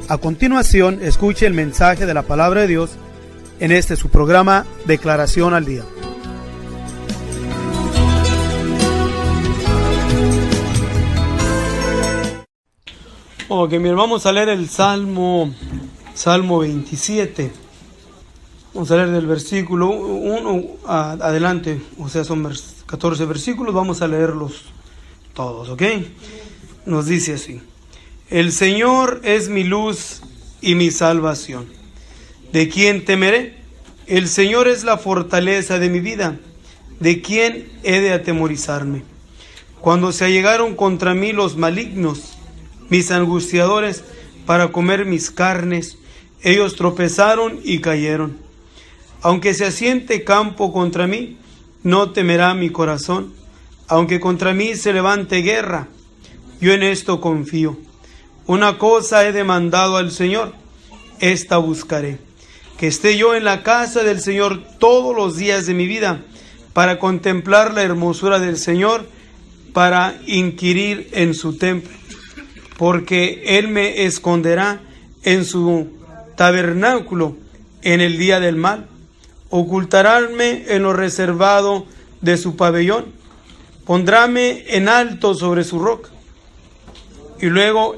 A continuación, escuche el mensaje de la palabra de Dios en este su programa Declaración al Día. Ok, bien, vamos a leer el Salmo 27. Vamos a leer del versículo 1 adelante, o sea, son 14 versículos, vamos a leerlos todos, ¿ok? Nos dice así: El Señor es mi luz y mi salvación. ¿De quién temeré? El Señor es la fortaleza de mi vida. ¿De quién he de atemorizarme? Cuando se allegaron contra mí los malignos, mis angustiadores, para comer mis carnes, ellos tropezaron y cayeron. Aunque se asiente campo contra mí, no temerá mi corazón. Aunque contra mí se levante guerra, yo en esto confío. Una cosa he demandado al Señor, esta buscaré: que esté yo en la casa del Señor todos los días de mi vida, para contemplar la hermosura del Señor, para inquirir en su templo. Porque Él me esconderá en su tabernáculo en el día del mal, ocultaráme en lo reservado de su pabellón, pondráme en alto sobre su roca, y luego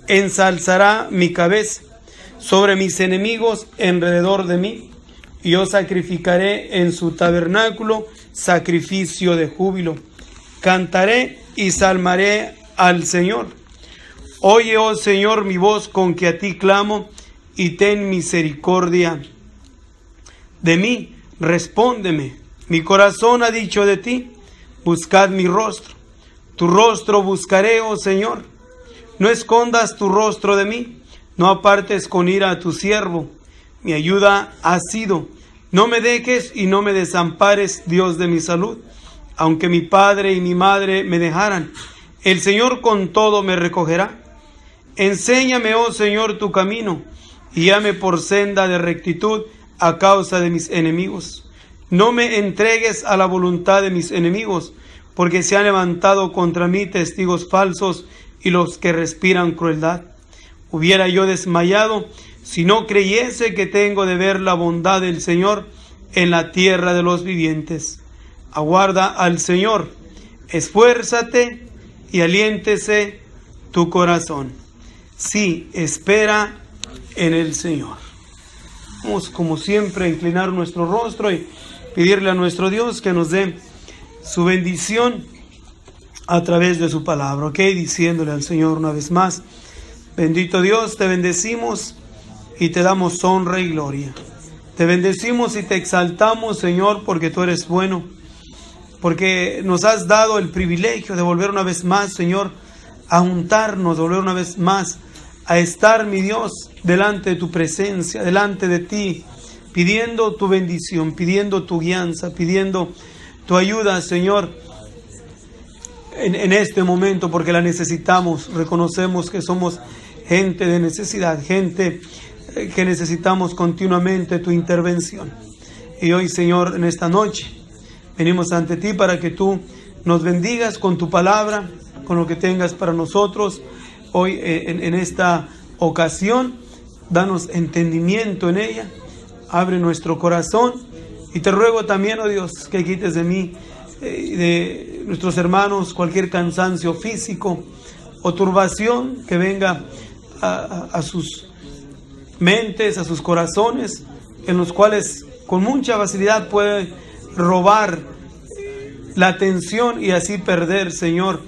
ensalzará mi cabeza sobre mis enemigos alrededor de mí, y yo sacrificaré en su tabernáculo sacrificio de júbilo. Cantaré y salmaré al Señor. Oye, oh Señor, mi voz con que a ti clamo, y ten misericordia de mí. Respóndeme. Mi corazón ha dicho de ti: buscad mi rostro. Tu rostro buscaré, oh Señor. No escondas tu rostro de mí, no apartes con ira a tu siervo. Mi ayuda has sido. No me dejes y no me desampares, Dios de mi salud. Aunque mi padre y mi madre me dejaran, el Señor con todo me recogerá. Enséñame, oh Señor, tu camino, y guíame por senda de rectitud a causa de mis enemigos. No me entregues a la voluntad de mis enemigos, porque se han levantado contra mí testigos falsos y los que respiran crueldad. Hubiera yo desmayado si no creyese que tengo de ver la bondad del Señor en la tierra de los vivientes. Aguarda al Señor, esfuérzate y aliéntese tu corazón. Sí, espera en el Señor. Vamos, como siempre, a inclinar nuestro rostro y pedirle a nuestro Dios que nos dé su bendición a través de su palabra, ¿ok? Diciéndole al Señor una vez más: bendito Dios, te bendecimos y te damos honra y gloria. Te bendecimos y te exaltamos, Señor, porque tú eres bueno, porque nos has dado el privilegio de volver una vez más, Señor, a juntarnos, de volver una vez más a estar, mi Dios, delante de tu presencia, delante de ti, pidiendo tu bendición, pidiendo tu guianza, pidiendo tu ayuda, Señor, en este momento, porque la necesitamos. Reconocemos que somos gente de necesidad, gente que necesitamos continuamente tu intervención. Y hoy, Señor, en esta noche, venimos ante ti para que tú nos bendigas con tu palabra, con lo que tengas para nosotros. Hoy, en esta ocasión, danos entendimiento en ella, abre nuestro corazón, y te ruego también, oh Dios, que quites de mí, de nuestros hermanos, cualquier cansancio físico o turbación que venga a sus mentes, a sus corazones, en los cuales con mucha facilidad puede robar la atención y así perder, Señor,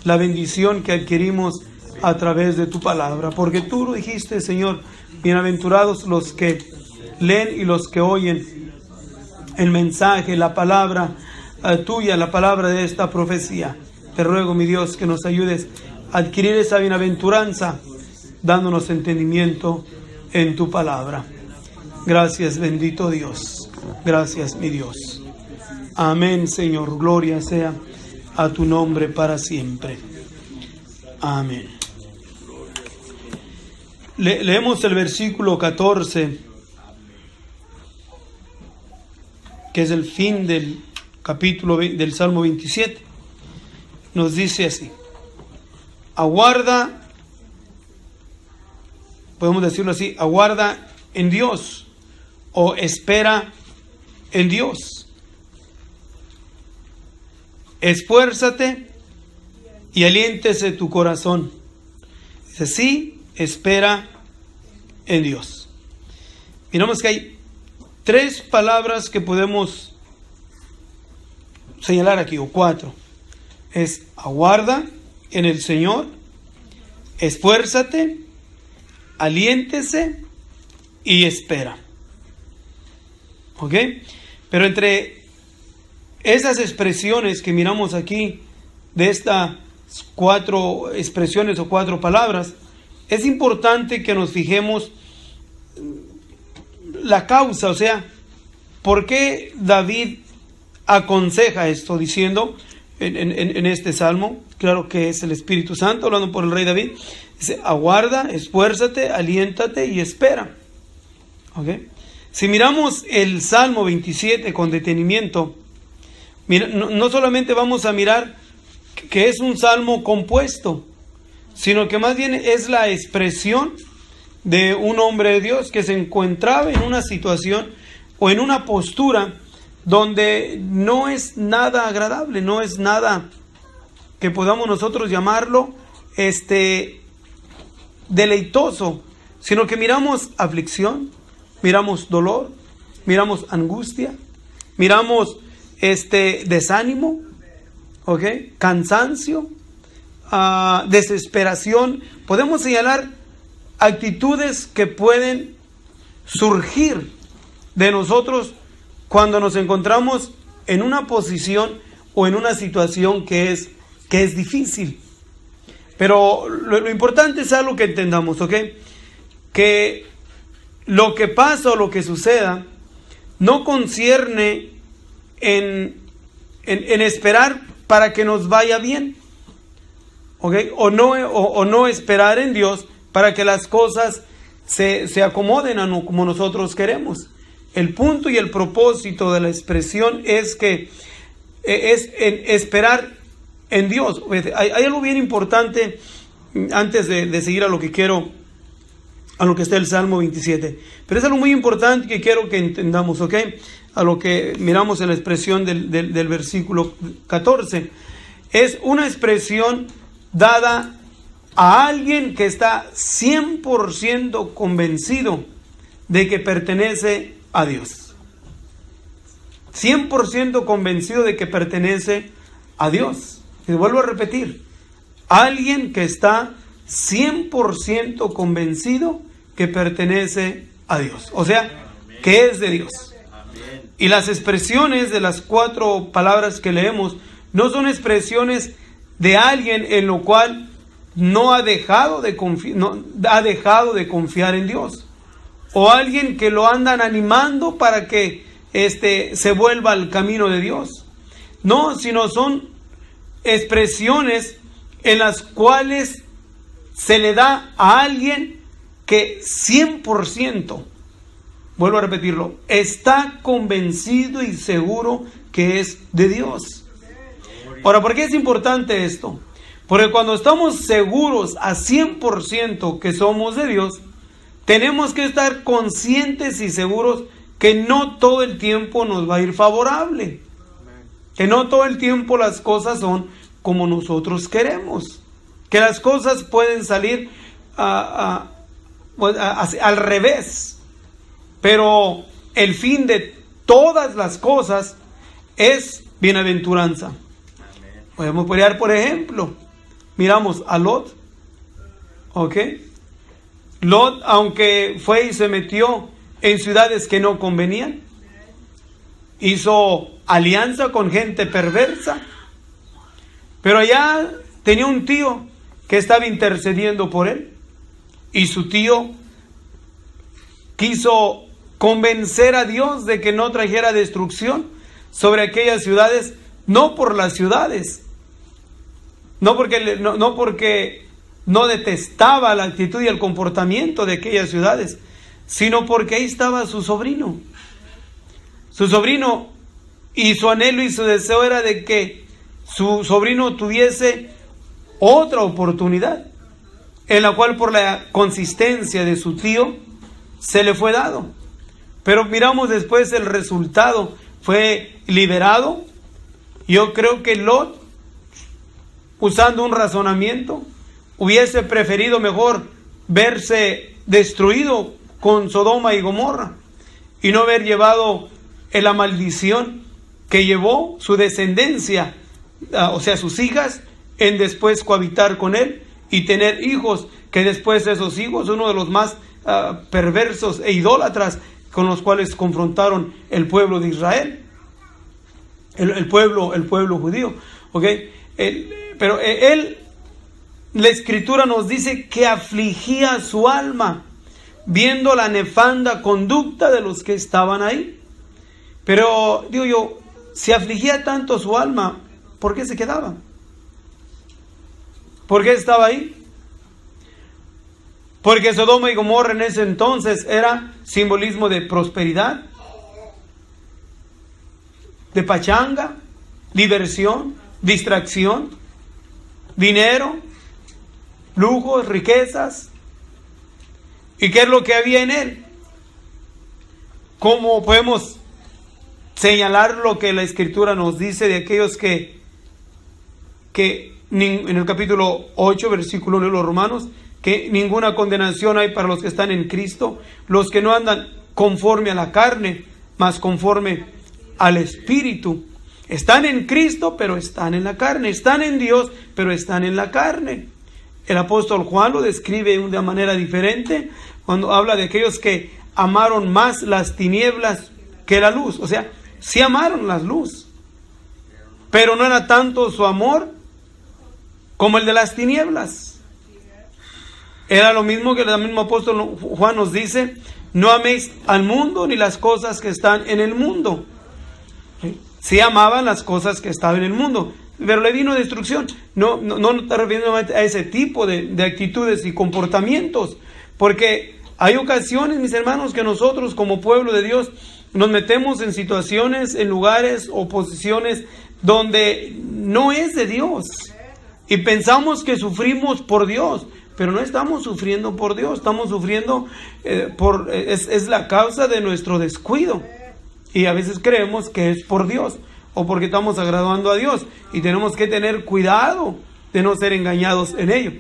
la bendición que adquirimos a través de tu palabra. Porque tú lo dijiste, Señor: bienaventurados los que leen y los que oyen el mensaje, la palabra tuya, la palabra de esta profecía. Te ruego, mi Dios, que nos ayudes a adquirir esa bienaventuranza, dándonos entendimiento en tu palabra. Gracias, bendito Dios. Gracias, mi Dios. Amén, Señor. Gloria sea a tu nombre para siempre. Amén. Leemos el versículo 14, que es el fin del capítulo del Salmo 27. Nos dice así: aguarda podemos decirlo así, aguarda en Dios o espera en Dios. Esfuérzate y aliéntese tu corazón. Dice, sí, espera en Dios. Miramos que hay 3 palabras que podemos señalar aquí, o 4. Es aguarda en el Señor, esfuérzate, aliéntese y espera. ¿Ok? Pero entre esas expresiones que miramos aquí, de estas 4 expresiones o 4 palabras, es importante que nos fijemos la causa, o sea, ¿por qué David aconseja esto diciendo en este salmo? Claro que es el Espíritu Santo hablando por el rey David. Dice, aguarda, esfuérzate, aliéntate y espera. ¿Ok? Si miramos el Salmo 27 con detenimiento, no solamente vamos a mirar que es un salmo compuesto, sino que más bien es la expresión de un hombre de Dios que se encontraba en una situación o en una postura donde no es nada agradable, no es nada que podamos nosotros llamarlo deleitoso, sino que miramos aflicción, miramos dolor, miramos angustia, miramos desánimo, ¿ok? Cansancio, desesperación. Podemos señalar actitudes que pueden surgir de nosotros cuando nos encontramos en una posición o en una situación que es difícil. Pero lo importante es algo que entendamos, ¿ok? Que lo que pasa o lo que suceda no concierne en esperar para que nos vaya bien, ¿ok? O no esperar en Dios para que las cosas se acomoden como nosotros queremos. El punto y el propósito de la expresión es que es esperar en Dios. Hay algo bien importante antes de seguir a lo que quiero, a lo que está el Salmo 27. Pero es algo muy importante que quiero que entendamos, ¿ok? A lo que miramos en la expresión del versículo 14. Es una expresión dada a alguien que está 100% convencido de que pertenece a Dios. 100% convencido de que pertenece a Dios. Y vuelvo a repetir, alguien que está 100% convencido que pertenece a Dios. O sea, que es de Dios. Y las expresiones de las 4 palabras que leemos no son expresiones de alguien en lo cual no ha dejado de confiar en Dios. O alguien que lo andan animando para que se vuelva al camino de Dios. No, sino son expresiones en las cuales se le da a alguien que 100%, vuelvo a repetirlo, está convencido y seguro que es de Dios. Ahora, ¿por qué es importante esto? Porque cuando estamos seguros a 100% que somos de Dios, tenemos que estar conscientes y seguros que no todo el tiempo nos va a ir favorable. Que no todo el tiempo las cosas son como nosotros queremos. Que las cosas pueden salir al revés. Pero el fin de todas las cosas es bienaventuranza. Podemos poner, por ejemplo, miramos a Lot. ¿Ok? Lot, aunque fue y se metió en ciudades que no convenían, hizo alianza con gente perversa, pero allá tenía un tío que estaba intercediendo por él, y su tío quiso convencer a Dios de que no trajera destrucción sobre aquellas ciudades, no por las ciudades, no porque no detestaba la actitud y el comportamiento de aquellas ciudades, sino porque ahí estaba su sobrino. Su sobrino, y su anhelo y su deseo era de que su sobrino tuviese otra oportunidad. en la cual por la consistencia de su tío se le fue dado. Pero miramos después el resultado, fue liberado. Yo creo que Lot, usando un razonamiento, hubiese preferido mejor verse destruido con Sodoma y Gomorra y no haber llevado la maldición que llevó su descendencia, o sea, sus hijas, en después cohabitar con él y tener hijos, que después esos hijos, uno de los más perversos e idólatras con los cuales confrontaron el pueblo de Israel, el pueblo judío, ¿okay? Pero la Escritura nos dice que afligía su alma, viendo la nefanda conducta de los que estaban ahí. Pero, digo yo, si afligía tanto su alma, ¿por qué se quedaba? ¿Por qué estaba ahí? Porque Sodoma y Gomorra en ese entonces era simbolismo de prosperidad, de pachanga, diversión, distracción, dinero, lujos, riquezas. ¿Y qué es lo que había en él? ¿Cómo podemos señalar lo que la Escritura nos dice de aquellos que en el capítulo 8, versículo 1 de los Romanos, que ninguna condenación hay para los que están en Cristo, los que no andan conforme a la carne, mas conforme al Espíritu? Están en Cristo, pero están en la carne. Están en Dios, pero están en la carne. El apóstol Juan lo describe de una manera diferente cuando habla de aquellos que amaron más las tinieblas que la luz. O sea, sí amaron la luz, pero no era tanto su amor como el de las tinieblas. Era lo mismo que el mismo apóstol Juan nos dice: no améis al mundo ni las cosas que están en el mundo. Sí amaban las cosas que estaban en el mundo, pero le vino destrucción. No está refiriendo a ese tipo de actitudes y comportamientos, porque hay ocasiones, mis hermanos, que nosotros como pueblo de Dios nos metemos en situaciones, en lugares o posiciones donde no es de Dios, y pensamos que sufrimos por Dios, pero no estamos sufriendo por Dios, estamos sufriendo es la causa de nuestro descuido. Y a veces creemos que es por Dios o porque estamos agradando a Dios, y tenemos que tener cuidado de no ser engañados en ello.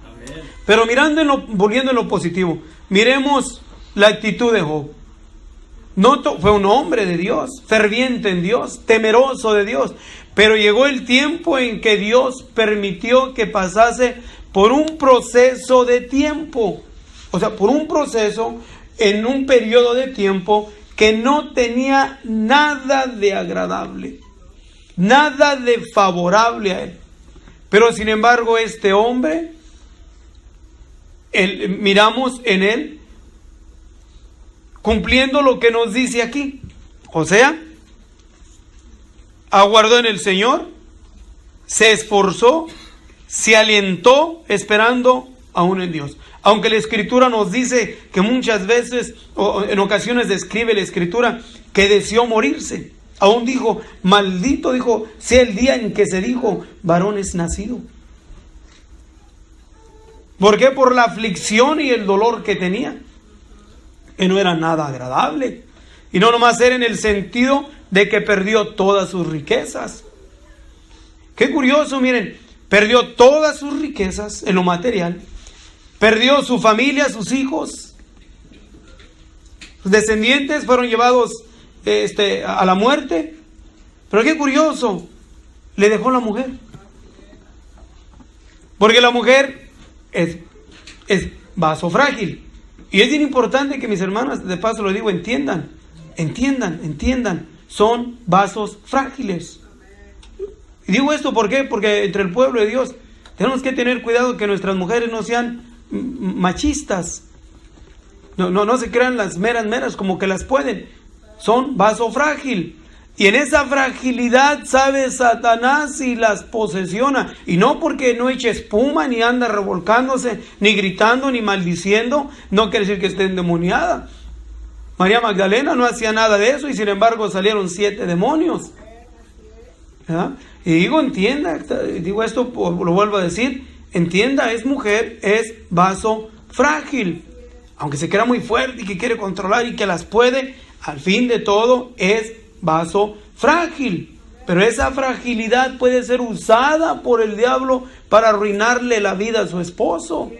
Amén. Pero volviendo en lo positivo, miremos la actitud de Job. Fue un hombre de Dios, ferviente en Dios, temeroso de Dios, pero llegó el tiempo en que Dios permitió que pasase por un proceso de tiempo, o sea, por un proceso en un periodo de tiempo que no tenía nada de agradable, nada de favorable a él. Pero sin embargo, este hombre, miramos en él cumpliendo lo que nos dice aquí. O sea, aguardó en el Señor, se esforzó, se alentó esperando aún en Dios. Aunque la Escritura nos dice que muchas veces, o en ocasiones describe la Escritura, que deseó morirse. Aún dijo, maldito, dijo, sea el día en que se dijo, varón es nacido. ¿Por qué? Por la aflicción y el dolor que tenía, que no era nada agradable. Y no nomás era en el sentido de que perdió todas sus riquezas. Qué curioso, miren, perdió todas sus riquezas en lo material. Perdió su familia, sus hijos. Sus descendientes fueron llevados a la muerte. Pero qué curioso, le dejó la mujer. Porque la mujer es vaso frágil. Y es bien importante que mis hermanas, de paso lo digo, entiendan. Son vasos frágiles. Y digo esto ¿por qué? Porque entre el pueblo de Dios tenemos que tener cuidado que nuestras mujeres no sean machistas. No se crean las meras como que las pueden. Son vaso frágil. Y en esa fragilidad sabe Satanás y las posesiona. Y no porque no eche espuma, ni anda revolcándose, ni gritando, ni maldiciendo, no quiere decir que esté endemoniada. María Magdalena no hacía nada de eso, y sin embargo salieron 7 demonios. ¿verdad? Y digo, entienda, digo esto, lo vuelvo a decir, entienda, es mujer, es vaso frágil. Aunque se crea muy fuerte y que quiere controlar y que las puede, al fin de todo es vaso frágil. Pero esa fragilidad puede ser usada por el diablo para arruinarle la vida a su esposo.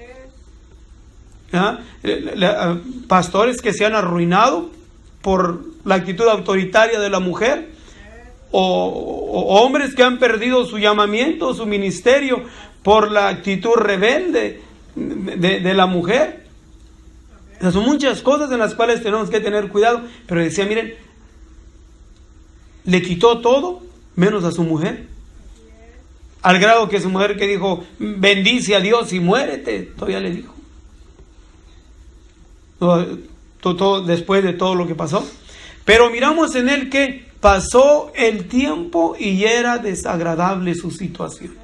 Pastores que se han arruinado por la actitud autoritaria de la mujer, o hombres que han perdido su llamamiento, su ministerio, por la actitud rebelde de la mujer. O sea, son muchas cosas en las cuales tenemos que tener cuidado. Pero decía, miren, le quitó todo menos a su mujer, al grado que su mujer, que dijo, bendice a Dios y muérete, todavía le dijo, todo, después de todo lo que pasó. Pero miramos en él que pasó el tiempo y era desagradable su situación.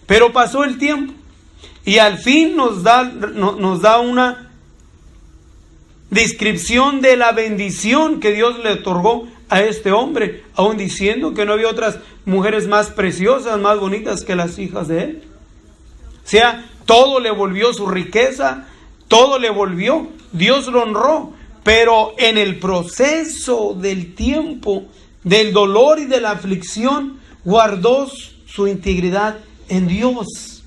Pero pasó el tiempo y al fin nos da una descripción de la bendición que Dios le otorgó a este hombre, aún diciendo que no había otras mujeres más preciosas, más bonitas que las hijas de él. O sea, todo le volvió su riqueza, todo le volvió, Dios lo honró, pero en el proceso del tiempo, del dolor y de la aflicción, guardó su integridad en Dios.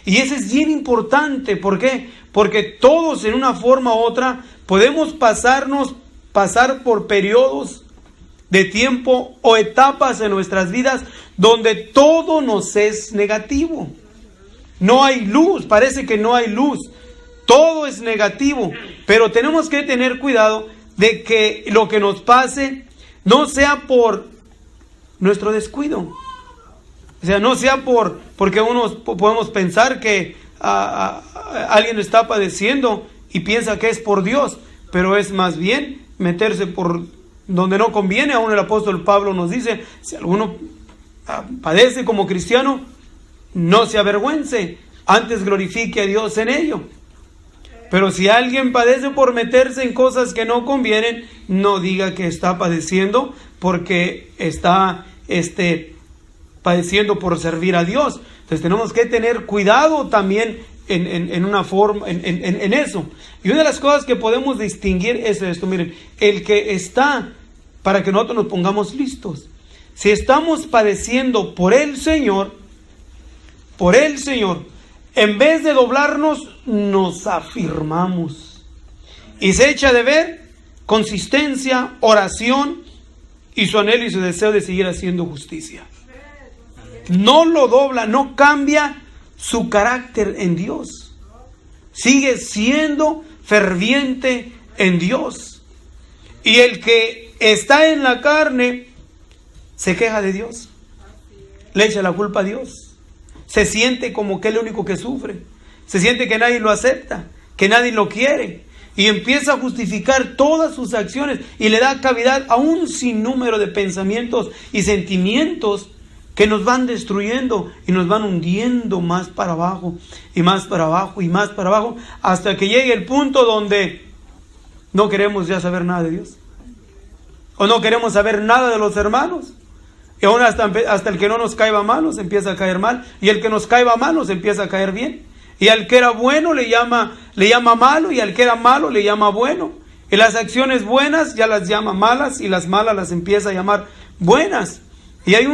Y eso es bien importante. ¿Por qué? Porque todos en una forma u otra podemos pasar por periodos de tiempo o etapas en nuestras vidas donde todo nos es negativo. No hay luz, parece que no hay luz. Todo es negativo, pero tenemos que tener cuidado de que lo que nos pase no sea por nuestro descuido. O sea, no sea porque unos podemos pensar que alguien está padeciendo y piensa que es por Dios, pero es más bien meterse por donde no conviene. Aún el apóstol Pablo nos dice, si alguno padece como cristiano, no se avergüence, antes glorifique a Dios en ello. Pero si alguien padece por meterse en cosas que no convienen, no diga que está padeciendo porque está padeciendo por servir a Dios. Entonces tenemos que tener cuidado también en una forma, en eso. Y una de las cosas que podemos distinguir es esto, miren, el que está, para que nosotros nos pongamos listos. Si estamos padeciendo por el Señor, en vez de doblarnos, nos afirmamos. Y se echa de ver consistencia, oración y su anhelo y su deseo de seguir haciendo justicia. No lo dobla, no cambia su carácter en Dios. Sigue siendo ferviente en Dios. Y el que está en la carne se queja de Dios. Le echa la culpa a Dios. Se siente como que es el único que sufre. Se siente que nadie lo acepta, que nadie lo quiere. Y empieza a justificar todas sus acciones y le da cavidad a un sinnúmero de pensamientos y sentimientos que nos van destruyendo y nos van hundiendo más para abajo y más para abajo y más para abajo, hasta que llegue el punto donde no queremos ya saber nada de Dios, o no queremos saber nada de los hermanos, y aún hasta el que no nos caiga mal nos empieza a caer mal, y el que nos caiga mal nos empieza a caer bien, y al que era bueno le llama malo, y al que era malo le llama bueno, y las acciones buenas ya las llama malas, y las malas las empieza a llamar buenas. Y hay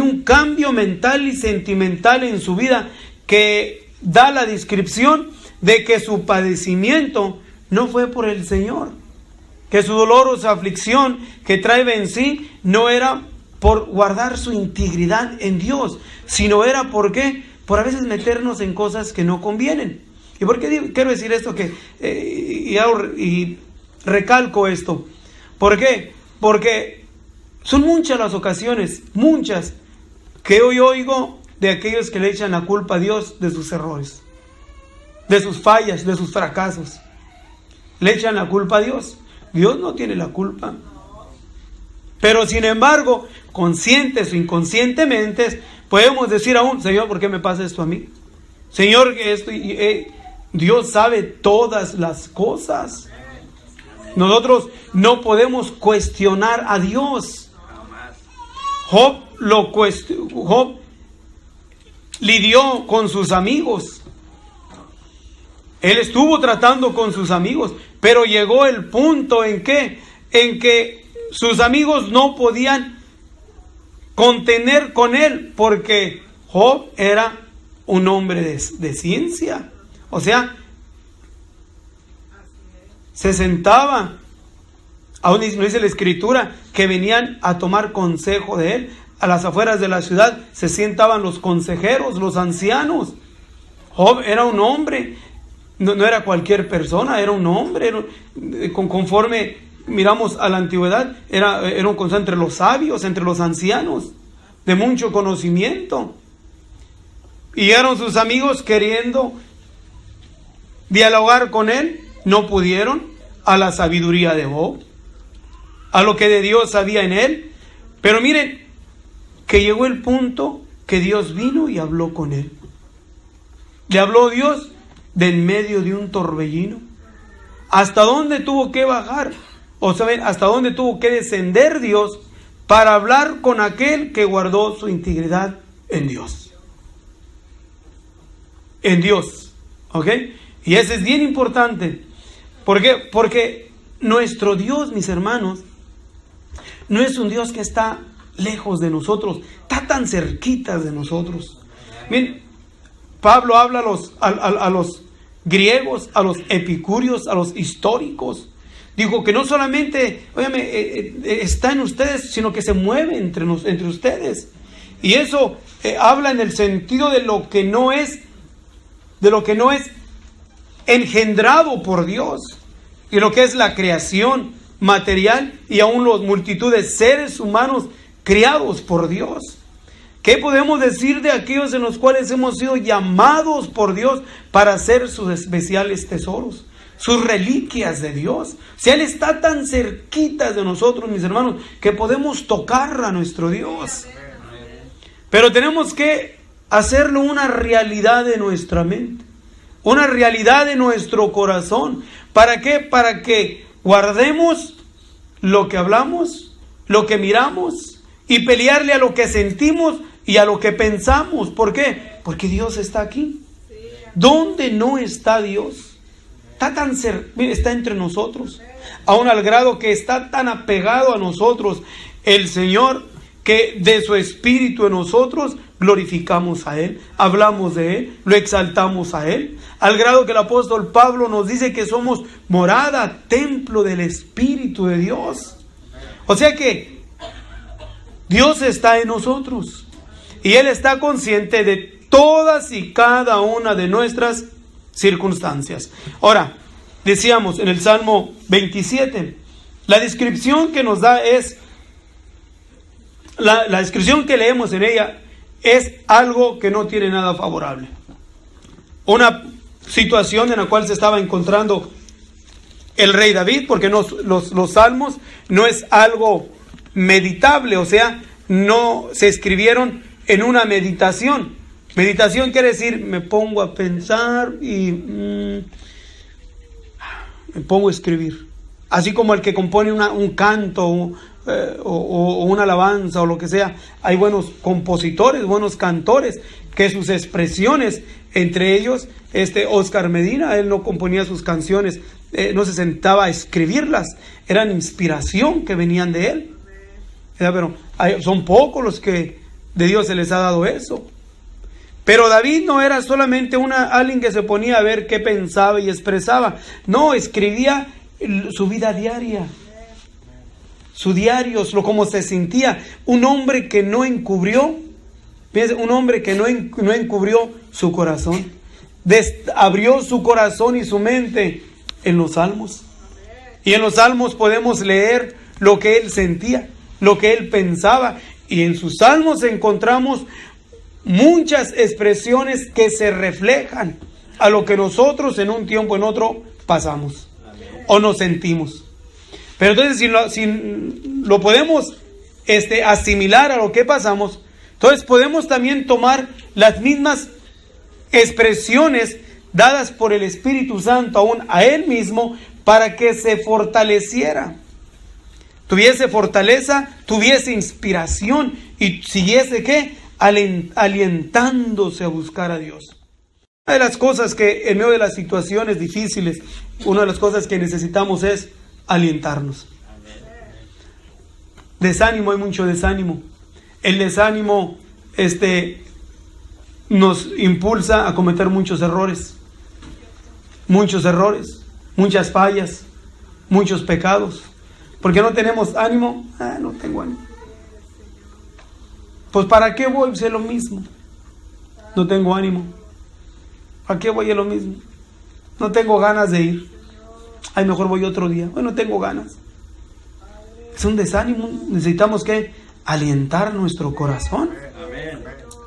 un cambio mental y sentimental en su vida que da la descripción de que su padecimiento no fue por el Señor, que su dolor o su aflicción que trae en sí no era por guardar su integridad en Dios, sino era por a veces meternos en cosas que no convienen. ¿Y por qué quiero decir esto? Y recalco esto. ¿Por qué? Porque son muchas las ocasiones, muchas, que hoy oigo de aquellos que le echan la culpa a Dios de sus errores, de sus fallas, de sus fracasos. Le echan la culpa a Dios. Dios no tiene la culpa. Pero sin embargo, conscientes o inconscientemente, podemos decir aún, Señor, ¿por qué me pasa esto a mí? Señor, Dios sabe todas las cosas. Nosotros no podemos cuestionar a Dios. Job lidió con sus amigos. Él estuvo tratando con sus amigos, pero llegó el punto en que sus amigos no podían contener con él, porque Job era un hombre de ciencia. O sea, se sentaba, aún no dice la escritura, que venían a tomar consejo de él. A las afueras de la ciudad se sentaban los consejeros, los ancianos. Job era un hombre, no era cualquier persona, era un hombre, conforme miramos a la antigüedad, era un cosa entre los sabios, entre los ancianos, de mucho conocimiento. Y eran sus amigos queriendo dialogar con él, no pudieron, a la sabiduría de Job, a lo que de Dios había en él. Pero miren, que llegó el punto que Dios vino y habló con él. Le habló Dios de en medio de un torbellino. ¿Hasta dónde tuvo que bajar? O saben, hasta dónde tuvo que descender Dios para hablar con aquel que guardó su integridad en Dios. En Dios, ¿ok? Y eso es bien importante. ¿Por qué? Porque nuestro Dios, mis hermanos, no es un Dios que está lejos de nosotros, está tan cerquita de nosotros. Miren, Pablo habla a los griegos, a los epicúreos, a los históricos. Dijo que no solamente, está en ustedes, sino que se mueve entre ustedes. Y eso habla en el sentido de lo que no es engendrado por Dios, y lo que es la creación material y aún las multitudes de seres humanos criados por Dios. ¿Qué podemos decir de aquellos en los cuales hemos sido llamados por Dios para ser sus especiales tesoros, sus reliquias de Dios? O sea, Él está tan cerquita de nosotros, mis hermanos, que podemos tocar a nuestro Dios. Pero tenemos que hacerlo una realidad de nuestra mente, una realidad de nuestro corazón. ¿Para qué? Para que guardemos lo que hablamos, lo que miramos, y pelearle a lo que sentimos y a lo que pensamos. ¿Por qué? Porque Dios está aquí. ¿Dónde no está Dios? Está entre nosotros, aún al grado que está tan apegado a nosotros el Señor, que de su Espíritu en nosotros glorificamos a Él, hablamos de Él, lo exaltamos a Él, al grado que el apóstol Pablo nos dice que somos morada, templo del Espíritu de Dios. O sea que Dios está en nosotros y Él está consciente de todas y cada una de nuestras circunstancias. Ahora, decíamos en el Salmo 27, la descripción que nos da es, la descripción que leemos en ella es algo que no tiene nada favorable. Una situación en la cual se estaba encontrando el rey David, porque los salmos no es algo meditable, o sea, no se escribieron en una meditación. Meditación quiere decir, me pongo a pensar y me pongo a escribir. Así como el que compone un canto o una alabanza o lo que sea. Hay buenos compositores, buenos cantores, que sus expresiones, entre ellos Oscar Medina, él no componía sus canciones, no se sentaba a escribirlas, eran inspiración que venían de él. Pero son pocos los que de Dios se les ha dado eso. Pero David no era solamente alguien que se ponía a ver qué pensaba y expresaba. No, escribía su vida diaria, su diario, cómo se sentía. Un hombre que no encubrió, un hombre que no encubrió su corazón. Abrió su corazón y su mente en los salmos. Y en los salmos podemos leer lo que él sentía, lo que él pensaba. Y en sus salmos encontramos muchas expresiones que se reflejan a lo que nosotros en un tiempo en otro pasamos o nos sentimos. Pero entonces si lo podemos asimilar a lo que pasamos, entonces podemos también tomar las mismas expresiones dadas por el Espíritu Santo aún a Él mismo para que se fortaleciera, tuviese fortaleza, tuviese inspiración y siguiese ¿qué? alientándose a buscar a Dios. Una de las cosas que en medio de las situaciones difíciles, una de las cosas que necesitamos es alientarnos. Desánimo, hay mucho desánimo. El desánimo nos impulsa a cometer muchos errores, muchas fallas, muchos pecados. Porque no tenemos ánimo. No tengo ánimo. Pues ¿para qué voy? Sé lo mismo. No tengo ánimo. ¿Para qué voy a lo mismo? No tengo ganas de ir. Ay, mejor voy otro día. Bueno, no tengo ganas. Es un desánimo. Necesitamos que alientar nuestro corazón.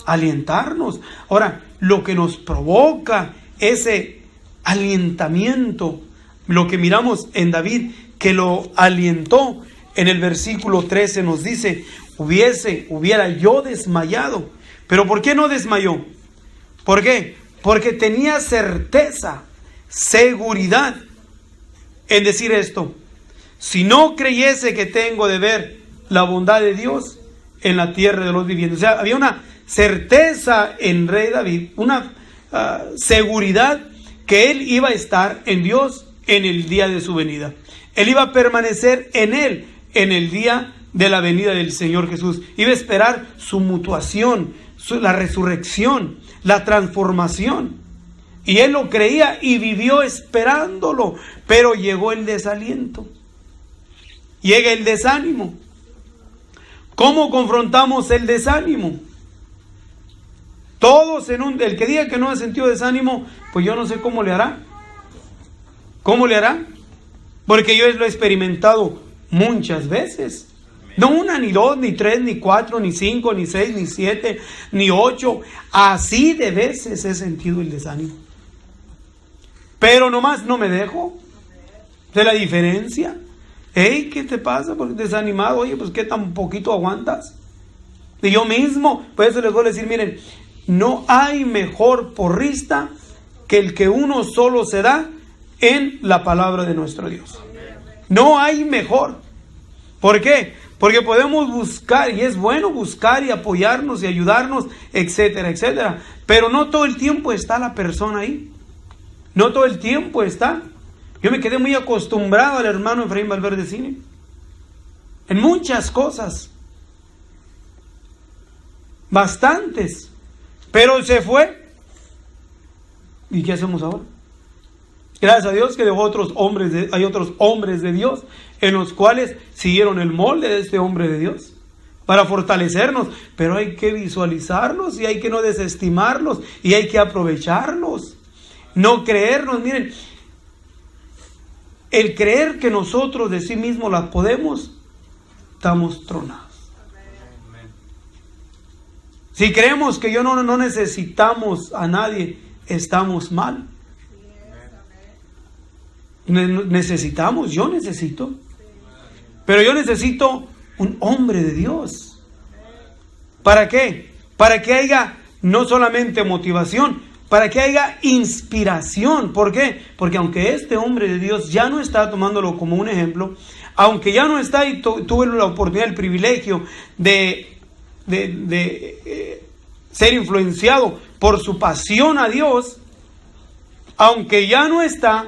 Alientarnos. Ahora, lo que nos provoca ese alientamiento, lo que miramos en David, que lo alientó, en el versículo 13 nos dice: hubiera yo desmayado. ¿Pero por qué no desmayó? ¿Por qué? Porque tenía certeza, seguridad en decir esto: si no creyese que tengo de ver la bondad de Dios en la tierra de los vivientes. O sea, había una certeza en Rey David, una seguridad que él iba a estar en Dios en el día de su venida. Él iba a permanecer en él en el día de la venida del Señor Jesús. Iba a esperar su mutuación, la resurrección, la transformación. Y él lo creía y vivió esperándolo. Pero llegó el desaliento. Llega el desánimo. ¿Cómo confrontamos el desánimo? Todos el que diga que no ha sentido desánimo, pues yo no sé cómo le hará. ¿Cómo le hará? Porque yo lo he experimentado muchas veces. No una, ni dos, ni tres, ni cuatro, ni cinco, ni seis, ni siete, ni ocho. Así de veces he sentido el desánimo. Pero nomás no me dejo. ¿De la diferencia? Hey, ¿qué te pasa? Porque desanimado. Oye, pues ¿qué tan poquito aguantas? Y yo mismo, por eso les voy a decir, miren, no hay mejor porrista que el que uno solo se da en la palabra de nuestro Dios. No hay mejor. ¿Por qué? Porque podemos buscar, y es bueno buscar y apoyarnos y ayudarnos, etcétera, etcétera. Pero no todo el tiempo está la persona ahí. No todo el tiempo está. Yo me quedé muy acostumbrado al hermano Efraín Valverde Cine. En muchas cosas. Bastantes. Pero se fue. ¿Y qué hacemos ahora? Gracias a Dios que dejó hay otros hombres de Dios en los cuales siguieron el molde de este hombre de Dios para fortalecernos. Pero hay que visualizarlos y hay que no desestimarlos y hay que aprovecharlos. No creernos, miren, el creer que nosotros de sí mismos las podemos, estamos tronados. Si creemos que no necesitamos a nadie, estamos mal. Necesitamos, yo necesito. Pero yo necesito un hombre de Dios. ¿Para qué? Para que haya no solamente motivación, para que haya inspiración. ¿Por qué? Porque aunque este hombre de Dios ya no está tomándolo como un ejemplo, aunque ya no está y tuve la oportunidad, el privilegio de ser influenciado por su pasión a Dios, aunque ya no está,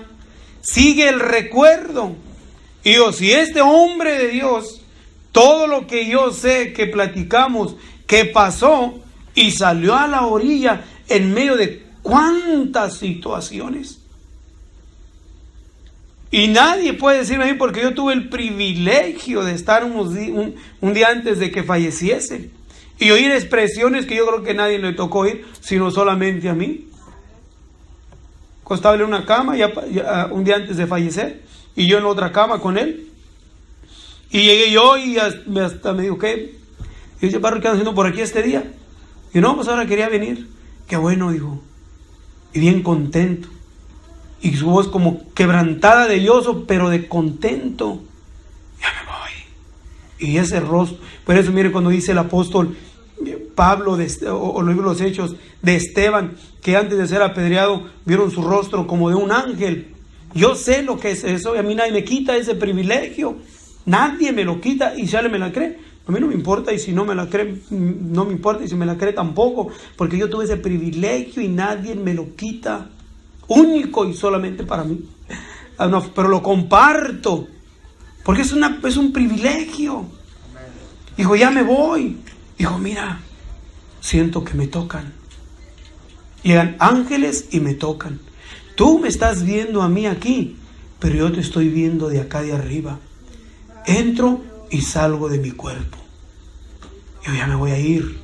sigue el recuerdo. Y yo, si este hombre de Dios, todo lo que yo sé que platicamos, que pasó y salió a la orilla en medio de cuántas situaciones. Y nadie puede decirme a mí, porque yo tuve el privilegio de estar un día antes de que falleciese y oír expresiones que yo creo que nadie le tocó oír, sino solamente a mí. Acostado en una cama ya un día antes de fallecer, y yo en otra cama con él. Y llegué yo y hasta me dijo, ¿qué? Y dice, Barro, ¿qué andas haciendo por aquí este día? Y no, pues ahora quería venir. Qué bueno, dijo. Y bien contento. Y su voz como quebrantada de lloso, pero de contento. Ya me voy. Y ese rostro. Por eso, mire, cuando dice el apóstol Pablo, o los libros de los Hechos, de Esteban, que antes de ser apedreado, vieron su rostro como de un ángel. Yo sé lo que es eso, y a mí nadie me quita ese privilegio. Nadie me lo quita, y si alguien me la cree, A mí no me importa, y si no me la cree, no me importa, y si me la cree tampoco, porque yo tuve ese privilegio y nadie me lo quita. Único y solamente para mí. No, pero lo comparto, porque es un privilegio. Dijo, ya me voy. Dijo, mira, siento que me tocan. Llegan ángeles y me tocan. Tú me estás viendo a mí aquí, pero yo te estoy viendo de acá de arriba. Entro y salgo de mi cuerpo. Yo ya me voy a ir.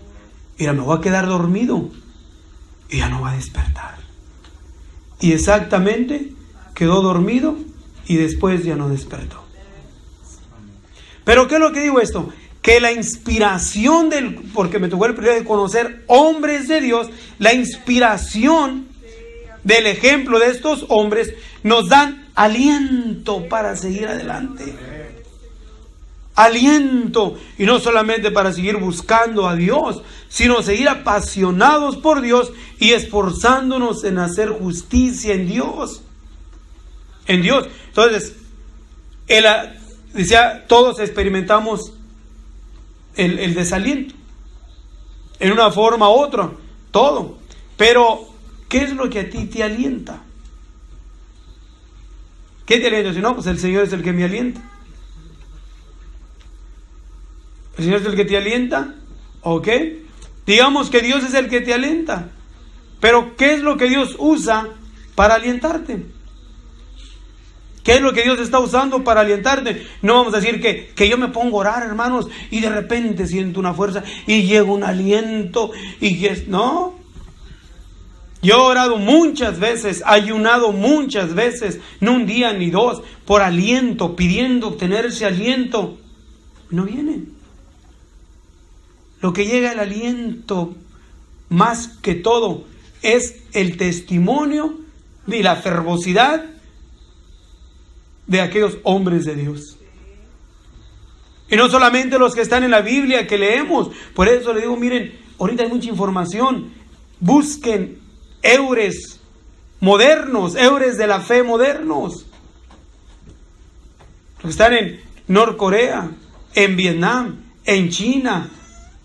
Mira, me voy a quedar dormido y ya no va a despertar. Y exactamente quedó dormido y después ya no despertó. Pero ¿qué es lo que digo esto? Que la inspiración porque me tocó el privilegio de conocer hombres de Dios, la inspiración del ejemplo de estos hombres nos dan aliento para seguir adelante. Aliento, y no solamente para seguir buscando a Dios, sino seguir apasionados por Dios y esforzándonos en hacer justicia en Dios. En Dios. Entonces, decía, todos experimentamos el desaliento, en una forma u otra, todo. Pero, ¿qué es lo que a ti te alienta? ¿Qué te alienta? Si no, pues el Señor es el que me alienta. ¿El Señor es el que te alienta? ¿Ok? Digamos que Dios es el que te alienta. Pero ¿qué es lo que Dios usa para alientarte? ¿Qué es lo que Dios está usando para alientarte? No vamos a decir que yo me pongo a orar, hermanos, y de repente siento una fuerza y llega un aliento y no. Yo he orado muchas veces, ayunado muchas veces, no un día ni dos, por aliento, pidiendo obtener ese aliento. No viene. Lo que llega el aliento, más que todo, es el testimonio y la fervosidad de aquellos hombres de Dios. Y no solamente los que están en la Biblia que leemos. Por eso le digo, miren, ahorita hay mucha información. Busquen eures modernos, eures de la fe modernos. Los que están en Norcorea, en Vietnam, en China,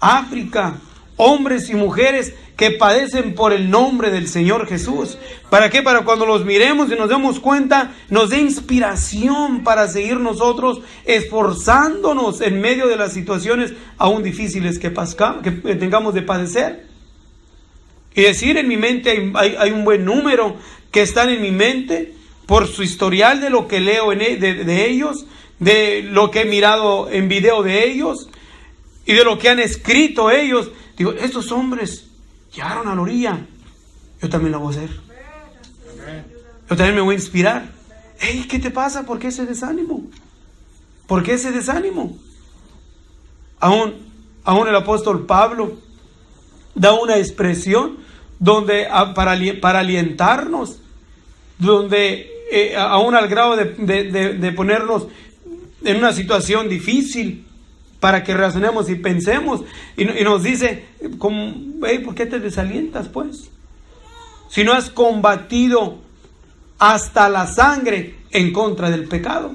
África, hombres y mujeres que padecen por el nombre del Señor Jesús. ¿Para qué? Para cuando los miremos y nos demos cuenta, nos dé inspiración para seguir nosotros esforzándonos en medio de las situaciones aún difíciles que tengamos de padecer. Y decir, en mi mente hay un buen número que están en mi mente por su historial de lo que leo de ellos, de lo que he mirado en video de ellos y de lo que han escrito ellos. Digo, estos hombres llegaron a la orilla, yo también lo voy a hacer. Yo también me voy a inspirar. Hey, ¿qué te pasa? ¿Por qué ese desánimo? ¿Por qué ese desánimo? Aún el apóstol Pablo da una expresión donde para alientarnos, donde aún al grado de ponernos en una situación difícil, para que razonemos y pensemos, y nos dice, ¿por qué te desalientas pues? Si no has combatido hasta la sangre en contra del pecado.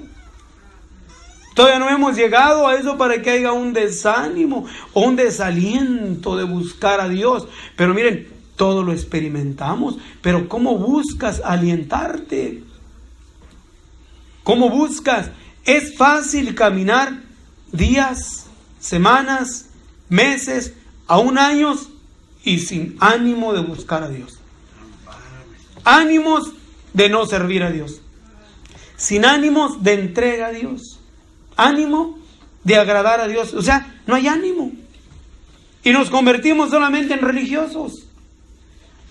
Todavía no hemos llegado a eso para que haya un desánimo o un desaliento de buscar a Dios. Pero miren, todo lo experimentamos, pero ¿cómo buscas alientarte? ¿Cómo buscas? Es fácil caminar días, semanas, meses, aún años y sin ánimo de buscar a Dios. Ánimos de no servir a Dios. Sin ánimos de entrega a Dios. Ánimo de agradar a Dios. O sea, no hay ánimo. Y nos convertimos solamente en religiosos.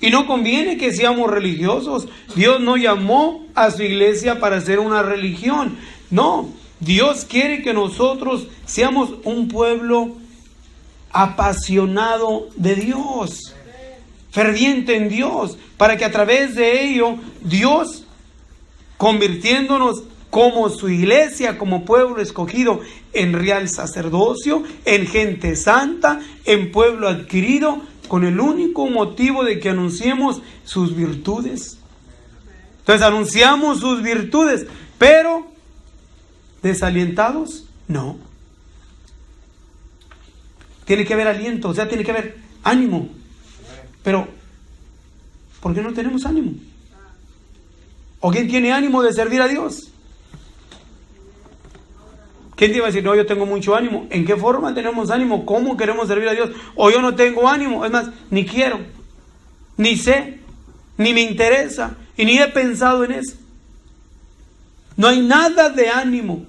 Y no conviene que seamos religiosos. Dios no llamó a su iglesia para ser una religión. No, Dios quiere que nosotros seamos un pueblo apasionado de Dios, ferviente en Dios, para que a través de ello Dios, convirtiéndonos como su iglesia, como pueblo escogido, en real sacerdocio, en gente santa, en pueblo adquirido, con el único motivo de que anunciemos sus virtudes. Entonces anunciamos sus virtudes, pero ¿desalientados? No. tiene que haber aliento, o sea, tiene que haber ánimo. Pero, ¿por qué no tenemos ánimo? ¿O quién tiene ánimo de servir a Dios? ¿Quién te iba a decir, no, yo tengo mucho ánimo? ¿En qué forma tenemos ánimo? ¿Cómo queremos servir a Dios? O yo no tengo ánimo, es más, ni quiero, ni sé, ni me interesa, y ni he pensado en eso. No hay nada de ánimo.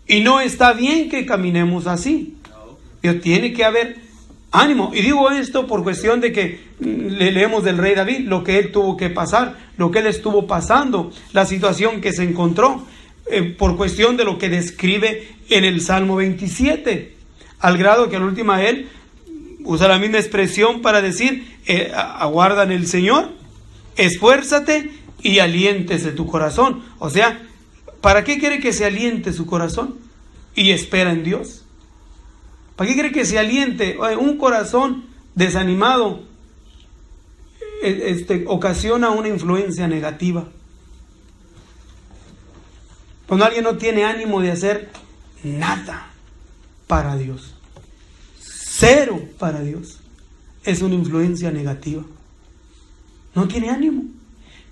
Y no está bien que caminemos así. Pero tiene que haber ánimo. Y digo esto por cuestión de que le leemos del rey David, lo que él tuvo que pasar, lo que él estuvo pasando, la situación que se encontró, por cuestión de lo que describe en el Salmo 27, al grado que al último él usa la misma expresión para decir, aguarda en el Señor, esfuérzate y aliéntese tu corazón. O sea, ¿para qué quiere que se aliente su corazón? Y espera en Dios. ¿Para qué quiere que se aliente? Un corazón desanimado ocasiona una influencia negativa. Cuando alguien no tiene ánimo de hacer nada para Dios, cero para Dios, es una influencia negativa. No tiene ánimo.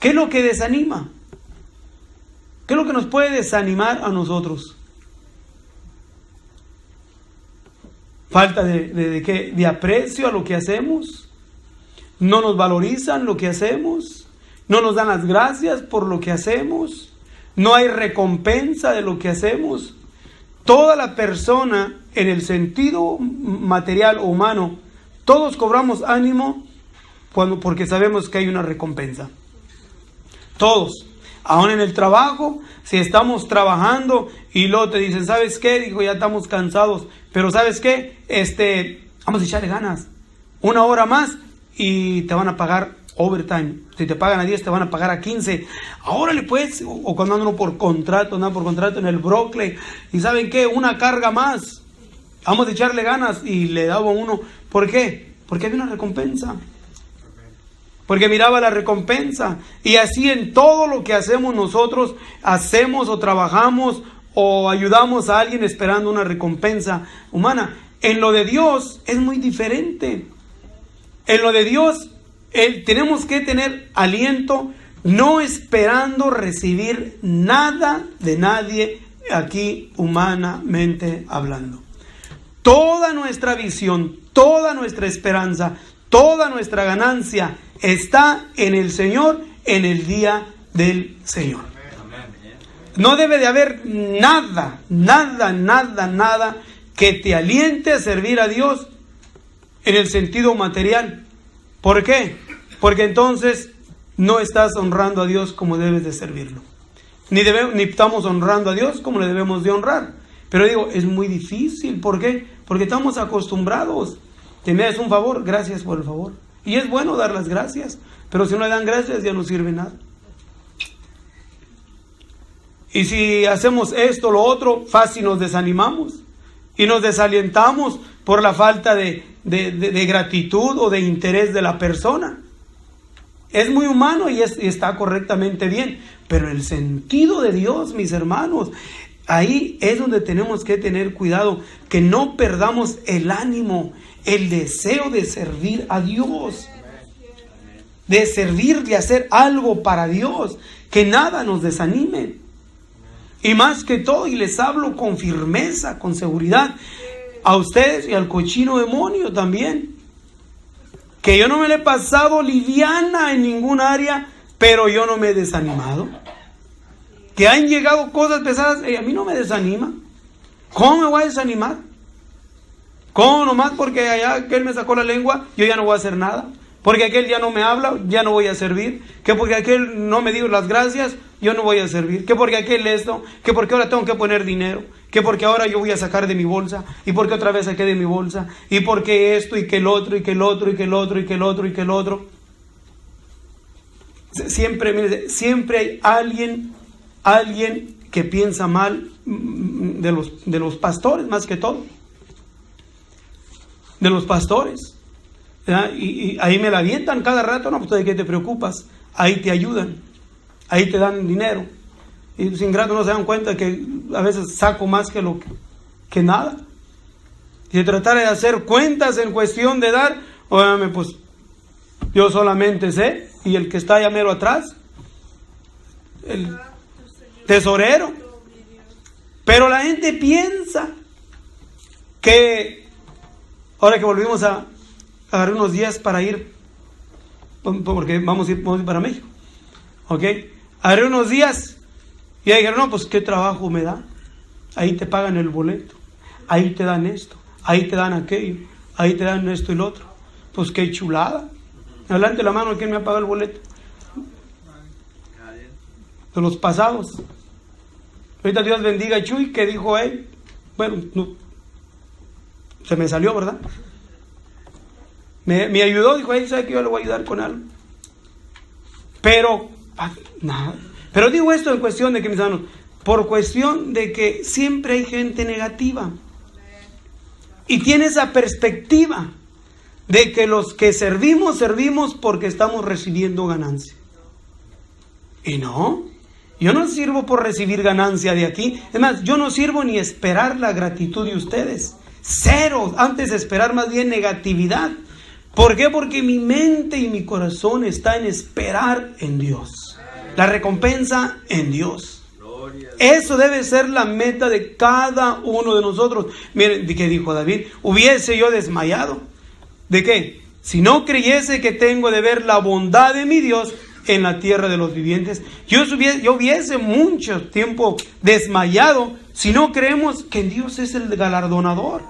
¿Qué es lo que desanima? ¿Qué es lo que nos puede desanimar a nosotros? Falta de aprecio a lo que hacemos. No nos valorizan lo que hacemos. No nos dan las gracias por lo que hacemos. No hay recompensa de lo que hacemos. Toda la persona, en el sentido material o humano, todos cobramos ánimo porque sabemos que hay una recompensa. Todos. Aún en el trabajo, si estamos trabajando y luego te dicen, ¿sabes qué? Dijo, ya estamos cansados, pero ¿sabes qué? Vamos a echarle ganas. 1 hora más y te van a pagar overtime. Si te pagan a 10, te van a pagar a 15. Ahora le puedes, o cuando andan por contrato en el Broccoli, y ¿saben qué? Una carga más. Vamos a echarle ganas, y le daba uno. ¿Por qué? Porque había una recompensa. Porque miraba la recompensa. Y así en todo lo que hacemos nosotros, hacemos o trabajamos o ayudamos a alguien esperando una recompensa humana. En lo de Dios es muy diferente. En lo de Dios tenemos que tener aliento, no esperando recibir nada de nadie aquí humanamente hablando. Toda nuestra visión, toda nuestra esperanza, toda nuestra ganancia está en el Señor, en el día del Señor. No debe de haber nada que te aliente a servir a Dios en el sentido material. ¿Por qué? Porque entonces no estás honrando a Dios como debes de servirlo. Ni estamos honrando a Dios como le debemos de honrar. Pero digo, es muy difícil. ¿Por qué? Porque estamos acostumbrados. Te me das un favor, gracias por el favor. Y es bueno dar las gracias, pero si no le dan gracias ya no sirve nada. Y si hacemos esto, lo otro, fácil nos desanimamos y nos desalientamos por la falta de gratitud o de interés de la persona. Es muy humano y está correctamente bien, pero el sentido de Dios, mis hermanos, ahí es donde tenemos que tener cuidado, que no perdamos el ánimo, el deseo de servir a Dios, de servir, de hacer algo para Dios, que nada nos desanime. Y más que todo, y les hablo con firmeza, con seguridad, a ustedes y al cochino demonio también, que yo no me le he pasado liviana en ningún área, pero yo no me he desanimado. Que han llegado cosas pesadas, a mí no me desanima. ¿Cómo me voy a desanimar? ¿Cómo? Nomás porque allá aquel me sacó la lengua, yo ya no voy a hacer nada. Porque aquel ya no me habla, ya no voy a servir. Que porque aquel no me dio las gracias, yo no voy a servir. Que porque aquel esto, que porque ahora tengo que poner dinero. Que porque ahora yo voy a sacar de mi bolsa. Y porque otra vez saqué de mi bolsa. Y porque esto, y que el otro, y que el otro, y que el otro, y que el otro, y que el otro. Siempre hay alguien que piensa mal de los pastores, más que todo. De los pastores. Y ahí me la avientan cada rato. No, pues ¿de qué te preocupas? Ahí te ayudan, ahí te dan dinero. Y los ingratos no se dan cuenta que a veces saco más que nada. Si tratara de hacer cuentas en cuestión de dar, óyame, pues yo solamente sé, y el que está allá mero atrás, el tesorero. Pero la gente piensa que ahora que volvimos a agarrar unos días para ir, porque vamos a ir para México, ¿ok? Agarré unos días y ahí dijeron, no, pues qué trabajo me da. Ahí te pagan el boleto, ahí te dan esto, ahí te dan aquello, ahí te dan esto y lo otro. Pues qué chulada. Adelante la mano, ¿quién me ha pagado el boleto? De los pasados. Ahorita Dios bendiga a Chuy, que dijo él. Bueno, no, se me salió, ¿verdad? Me ayudó, dijo él, sabe que yo le voy a ayudar con algo. Pero, nada. Pero digo esto en cuestión de que, mis hermanos, por cuestión de que siempre hay gente negativa. Y tiene esa perspectiva de que los que servimos porque estamos recibiendo ganancia. Y no, yo no sirvo por recibir ganancia de aquí. Es más, yo no sirvo ni esperar la gratitud de ustedes. Cero, antes de esperar más bien negatividad. ¿Por qué? Porque mi mente y mi corazón está en esperar en Dios. La recompensa en Dios. Eso debe ser la meta de cada uno de nosotros. Miren, ¿qué dijo David? Hubiese yo desmayado. ¿De qué? Si no creyese que tengo de ver la bondad de mi Dios en la tierra de los vivientes. Yo hubiese mucho tiempo desmayado si no creemos que Dios es el galardonador,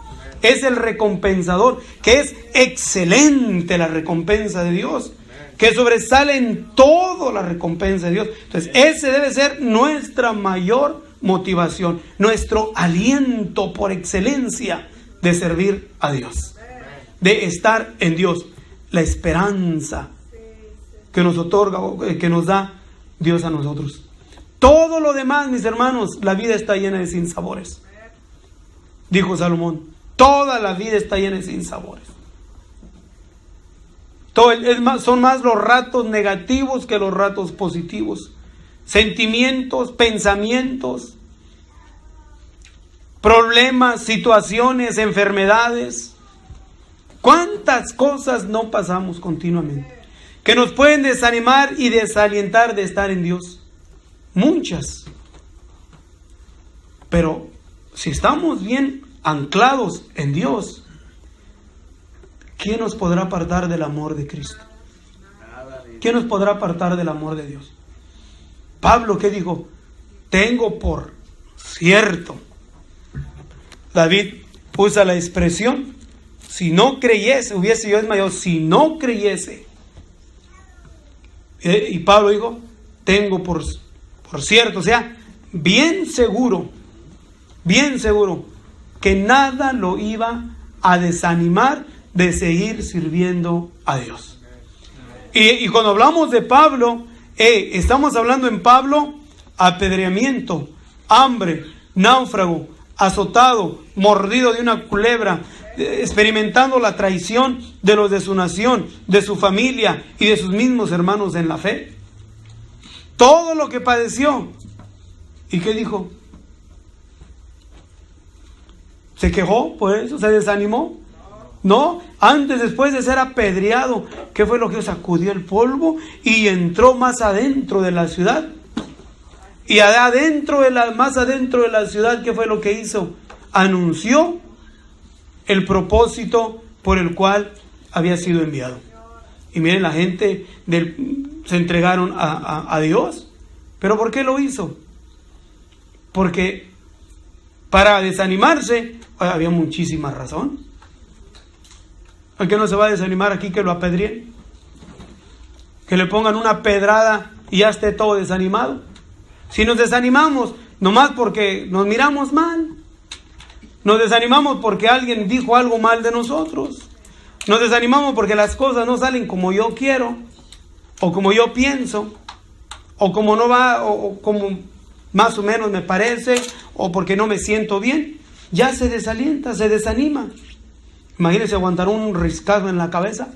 es el recompensador, que es excelente la recompensa de Dios, que sobresale en todo la recompensa de Dios. Entonces, ese debe ser nuestra mayor motivación, nuestro aliento por excelencia de servir a Dios, de estar en Dios, la esperanza que nos otorga, que nos da Dios a nosotros. Todo lo demás, mis hermanos, la vida está llena de sinsabores. Dijo Salomón, toda la vida está llena de sinsabores. Son más los ratos negativos que los ratos positivos. Sentimientos, pensamientos, problemas, situaciones, enfermedades. ¿Cuántas cosas no pasamos continuamente que nos pueden desanimar y desalientar de estar en Dios? Muchas. Pero si estamos bien anclados en Dios, ¿quién nos podrá apartar del amor de Cristo? ¿Quién nos podrá apartar del amor de Dios? Pablo, ¿qué dijo? Tengo por cierto. David usa la expresión, si no creyese, hubiese yo desmayado, si no creyese. Y Pablo dijo, tengo por cierto, o sea, bien seguro, que nada lo iba a desanimar de seguir sirviendo a Dios. Y cuando hablamos de Pablo, estamos hablando en Pablo, apedreamiento, hambre, náufrago, azotado, mordido de una culebra, experimentando la traición de los de su nación, de su familia y de sus mismos hermanos en la fe. Todo lo que padeció. ¿Y qué dijo? ¿Se quejó por eso? ¿Se desanimó? No, antes, después de ser apedreado, ¿qué fue lo que sacudió el polvo? Y entró más adentro de la ciudad. Y más adentro de la ciudad, ¿qué fue lo que hizo? Anunció el propósito por el cual había sido enviado. Y miren, la gente se entregaron a Dios. ¿Pero por qué lo hizo? Porque para desanimarse había muchísima razón. ¿Por qué no se va a desanimar aquí que lo apedreen? Que le pongan una pedrada y ya esté todo desanimado. Si nos desanimamos nomás porque nos miramos mal, nos desanimamos porque alguien dijo algo mal de nosotros, nos desanimamos porque las cosas no salen como yo quiero, o como yo pienso, o como no va, o como más o menos me parece, o porque no me siento bien, ya se desalienta, se desanima. Imagínense aguantar un riscazo en la cabeza,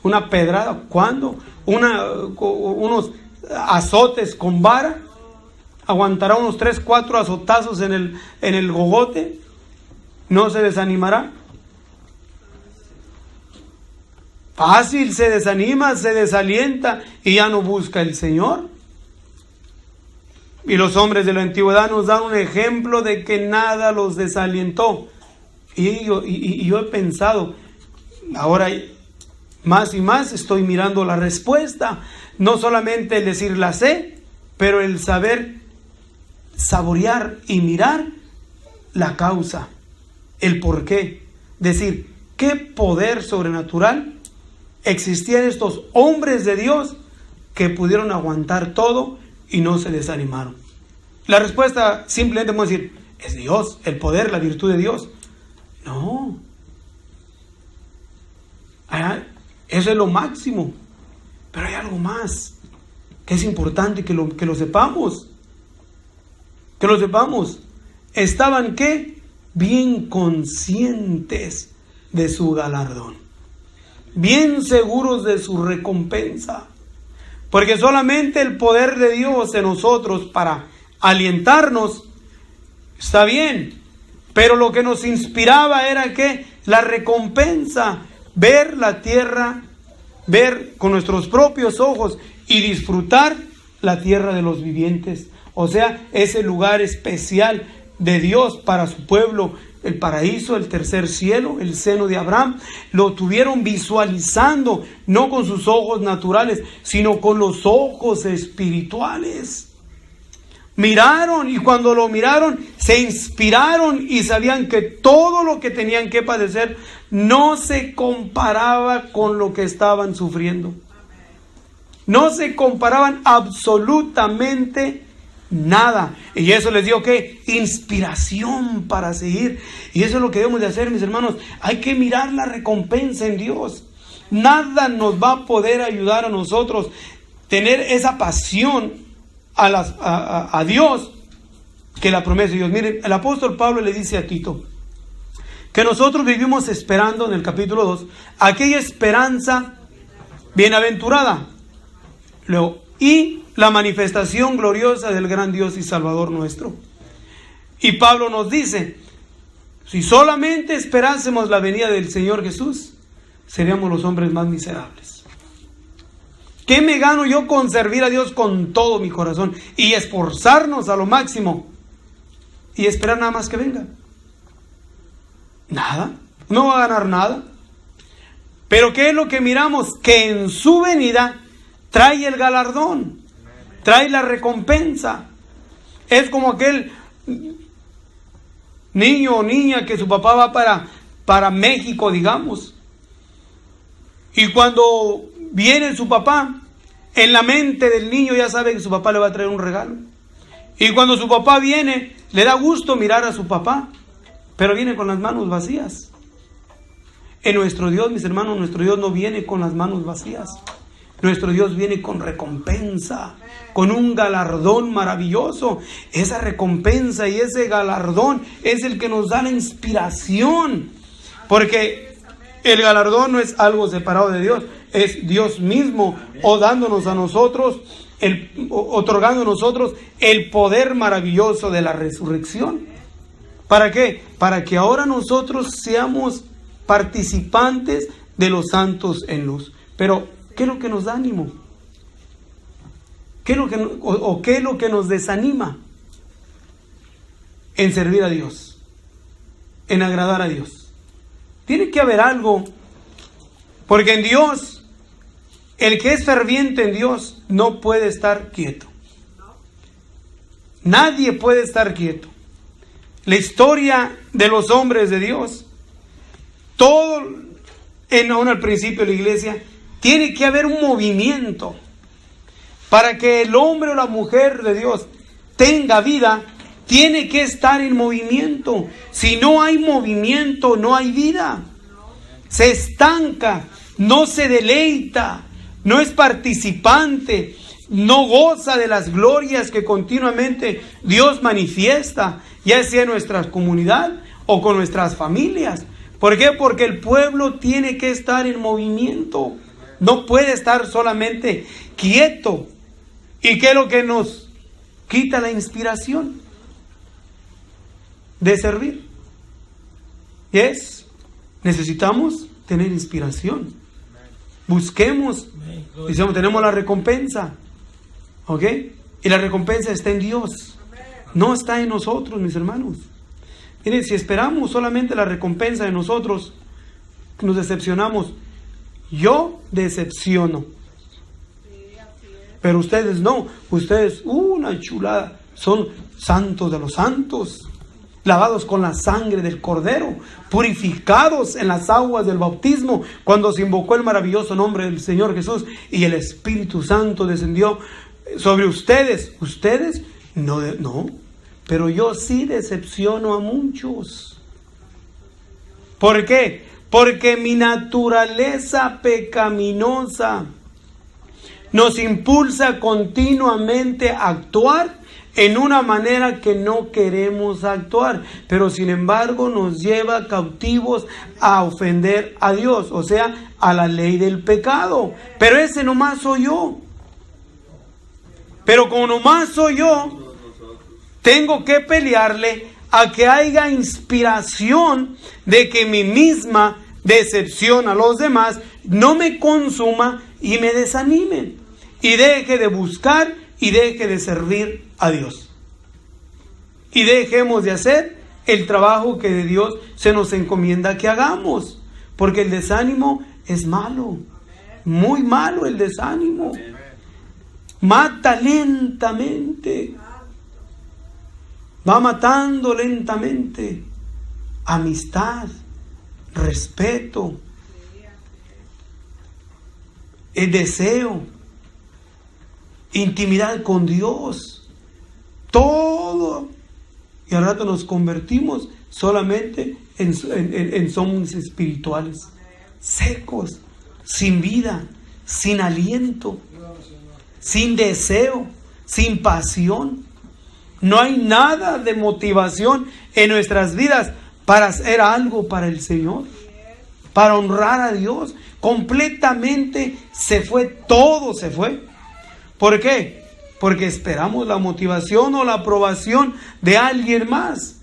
una pedrada, ¿cuándo? Unos azotes con vara, aguantará unos 3, 4 azotazos en el gogote. ¿no se desanimará? Fácil se desanima, se desalienta y ya no busca el Señor. Y los hombres de la antigüedad nos dan un ejemplo de que nada los desalentó. Y yo he pensado, ahora más y más estoy mirando la respuesta. No solamente el decir la sé, pero el saber saborear y mirar la causa, el porqué. Decir, ¿qué poder sobrenatural existía en estos hombres de Dios que pudieron aguantar todo y no se desanimaron? La respuesta simplemente podemos decir, es Dios, el poder, la virtud de Dios. No. Eso es lo máximo. Pero hay algo más que es importante que lo sepamos. Que lo sepamos. Estaban, ¿qué? Bien conscientes de su galardón. Bien seguros de su recompensa. Porque solamente el poder de Dios en nosotros para alientarnos está bien. Pero lo que nos inspiraba era que la recompensa, ver la tierra, ver con nuestros propios ojos y disfrutar la tierra de los vivientes. O sea, ese lugar especial de Dios para su pueblo, el paraíso, el tercer cielo, el seno de Abraham, lo tuvieron visualizando, no con sus ojos naturales, sino con los ojos espirituales. Miraron, y cuando lo miraron, se inspiraron y sabían que todo lo que tenían que padecer no se comparaba con lo que estaban sufriendo. No se comparaban absolutamente nada. Y eso les dio, ¿qué? Inspiración para seguir. Y eso es lo que debemos de hacer, mis hermanos. Hay que mirar la recompensa en Dios. Nada nos va a poder ayudar a nosotros tener esa pasión a Dios que la promesa de Dios. Miren, el apóstol Pablo le dice a Tito que nosotros vivimos esperando, en el capítulo 2, aquella esperanza bienaventurada. Luego, y la manifestación gloriosa del gran Dios y Salvador nuestro. Y Pablo nos dice, si solamente esperásemos la venida del Señor Jesús, seríamos los hombres más miserables. ¿Qué me gano yo con servir a Dios con todo mi corazón y esforzarnos a lo máximo y esperar nada más que venga? Nada, no va a ganar nada. Pero ¿qué es lo que miramos? Que en su venida trae el galardón, trae la recompensa. Es como aquel niño o niña que su papá va para México, digamos. Y cuando viene su papá, en la mente del niño ya sabe que su papá le va a traer un regalo. Y cuando su papá viene, le da gusto mirar a su papá, pero viene con las manos vacías. En nuestro Dios, mis hermanos, nuestro Dios no viene con las manos vacías. Nuestro Dios viene con recompensa, con un galardón maravilloso. Esa recompensa y ese galardón es el que nos da la inspiración. Porque el galardón no es algo separado de Dios, es Dios mismo dándonos a nosotros, otorgando a nosotros el poder maravilloso de la resurrección. ¿Para qué? Para que ahora nosotros seamos participantes de los santos en luz. Pero, ¿qué es lo que nos da ánimo? ¿Qué es lo que nos desanima? En servir a Dios, en agradar a Dios. Tiene que haber algo, porque en Dios, el que es ferviente en Dios no puede estar quieto. Nadie puede estar quieto. La historia de los hombres de Dios, todo, aún al principio de la iglesia, tiene que haber un movimiento. Para que el hombre o la mujer de Dios tenga vida, tiene que estar en movimiento. Si no hay movimiento, no hay vida. Se estanca, no se deleita, no es participante, no goza de las glorias que continuamente Dios manifiesta, ya sea en nuestra comunidad o con nuestras familias. ¿Por qué? Porque el pueblo tiene que estar en movimiento. No puede estar solamente quieto. ¿Y qué es lo que nos quita la inspiración de servir? Yes. Necesitamos tener inspiración. Busquemos. Decimos, tenemos la recompensa. ¿Ok? Y la recompensa está en Dios. No está en nosotros, mis hermanos. Miren, si esperamos solamente la recompensa de nosotros, nos decepcionamos. Yo decepciono. Pero ustedes no. Ustedes, una chulada. Son santos de los santos. Lavados con la sangre del Cordero. Purificados en las aguas del bautismo. Cuando se invocó el maravilloso nombre del Señor Jesús. Y el Espíritu Santo descendió sobre ustedes. Ustedes no. Pero yo sí decepciono a muchos. ¿Por qué? Porque mi naturaleza pecaminosa nos impulsa continuamente a actuar en una manera que no queremos actuar, pero sin embargo nos lleva cautivos a ofender a Dios, o sea, a la ley del pecado. Pero ese nomás soy yo. Pero como nomás soy yo, tengo que pelearle a que haya inspiración de que mi misma decepción a los demás no me consuma y me desanime y deje de buscar y deje de servir a Dios y dejemos de hacer el trabajo que de Dios se nos encomienda que hagamos, porque el desánimo es malo, muy malo el desánimo, mata lentamente. Va matando lentamente amistad, respeto, el deseo, intimidad con Dios, todo. Y al rato nos convertimos solamente en zombies espirituales, secos, sin vida, sin aliento, sin deseo, sin pasión. No hay nada de motivación en nuestras vidas para hacer algo para el Señor, para honrar a Dios. Completamente se fue, todo se fue. ¿Por qué? Porque esperamos la motivación o la aprobación de alguien más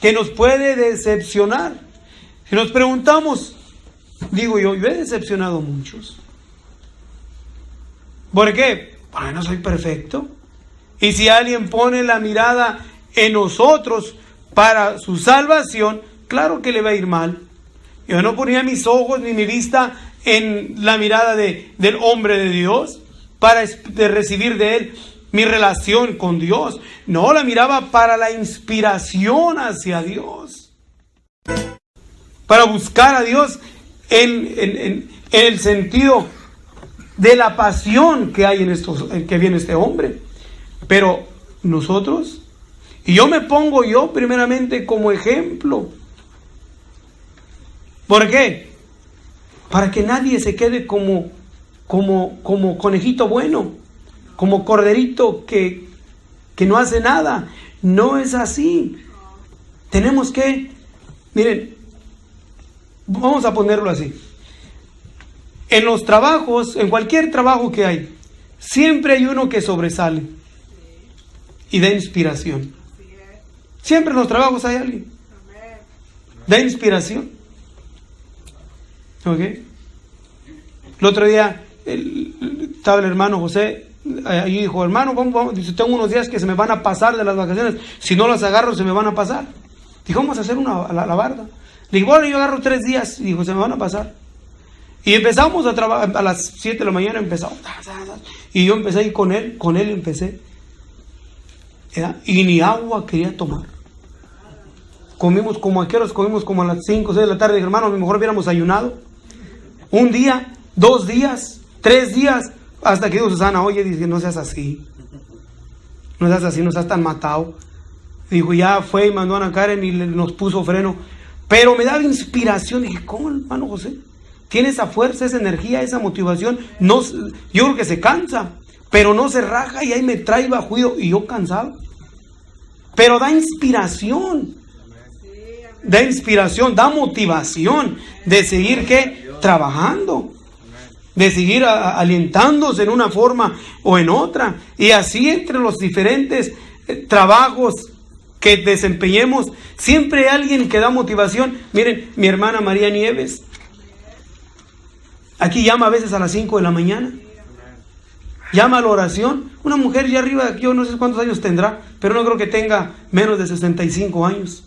que nos puede decepcionar. Si nos preguntamos, digo yo he decepcionado a muchos. ¿Por qué? Porque no soy perfecto. Y si alguien pone la mirada en nosotros para su salvación, claro que le va a ir mal. Yo no ponía mis ojos ni mi vista en la mirada del hombre de Dios para recibir de él mi relación con Dios. No, la miraba para la inspiración hacia Dios. Para buscar a Dios en el sentido de la pasión que hay que había en este hombre. Pero nosotros, y yo me pongo yo primeramente como ejemplo. ¿Por qué? Para que nadie se quede como conejito bueno, como corderito que no hace nada. No es así. Tenemos que, miren, vamos a ponerlo así. En los trabajos, en cualquier trabajo que hay, siempre hay uno que sobresale y da inspiración. Siempre en los trabajos hay alguien. Da inspiración. ¿Ok? El otro día estaba el hermano José ahí, dijo, hermano, vamos, dice, tengo unos días que se me van a pasar de las vacaciones, si no las agarro se me van a pasar. Dijo, vamos a hacer la barda. Le digo, bueno, yo agarro 3 días. Dijo, se me van a pasar. Y empezamos a trabajar, a las 7 de la mañana empezamos. Y yo empecé ahí con él empecé. Y ni agua quería tomar. Comimos como a las 5 o 6 de la tarde. Dije, hermano, a lo mejor hubiéramos ayunado. 1 día, 2 días, 3 días. Hasta que dijo Susana, oye, dice, no seas así. No seas así, no seas tan matado. Dijo, ya fue y mandó a Ana Karen y nos puso freno. Pero me daba inspiración. Dije, ¿cómo, hermano José? Tiene esa fuerza, esa energía, esa motivación. No, yo creo que se cansa, pero no se raja y ahí me trae bajuido. Y yo cansado. Pero da inspiración. Da inspiración, da motivación de seguir, ¿qué? Trabajando. De seguir alientándose en una forma o en otra. Y así entre los diferentes trabajos que desempeñemos, siempre hay alguien que da motivación. Miren, mi hermana María Nieves, aquí llama a veces a las 5 de la mañana. Llama a la oración. Una mujer ya arriba, yo no sé cuántos años tendrá, pero no creo que tenga menos de 65 años.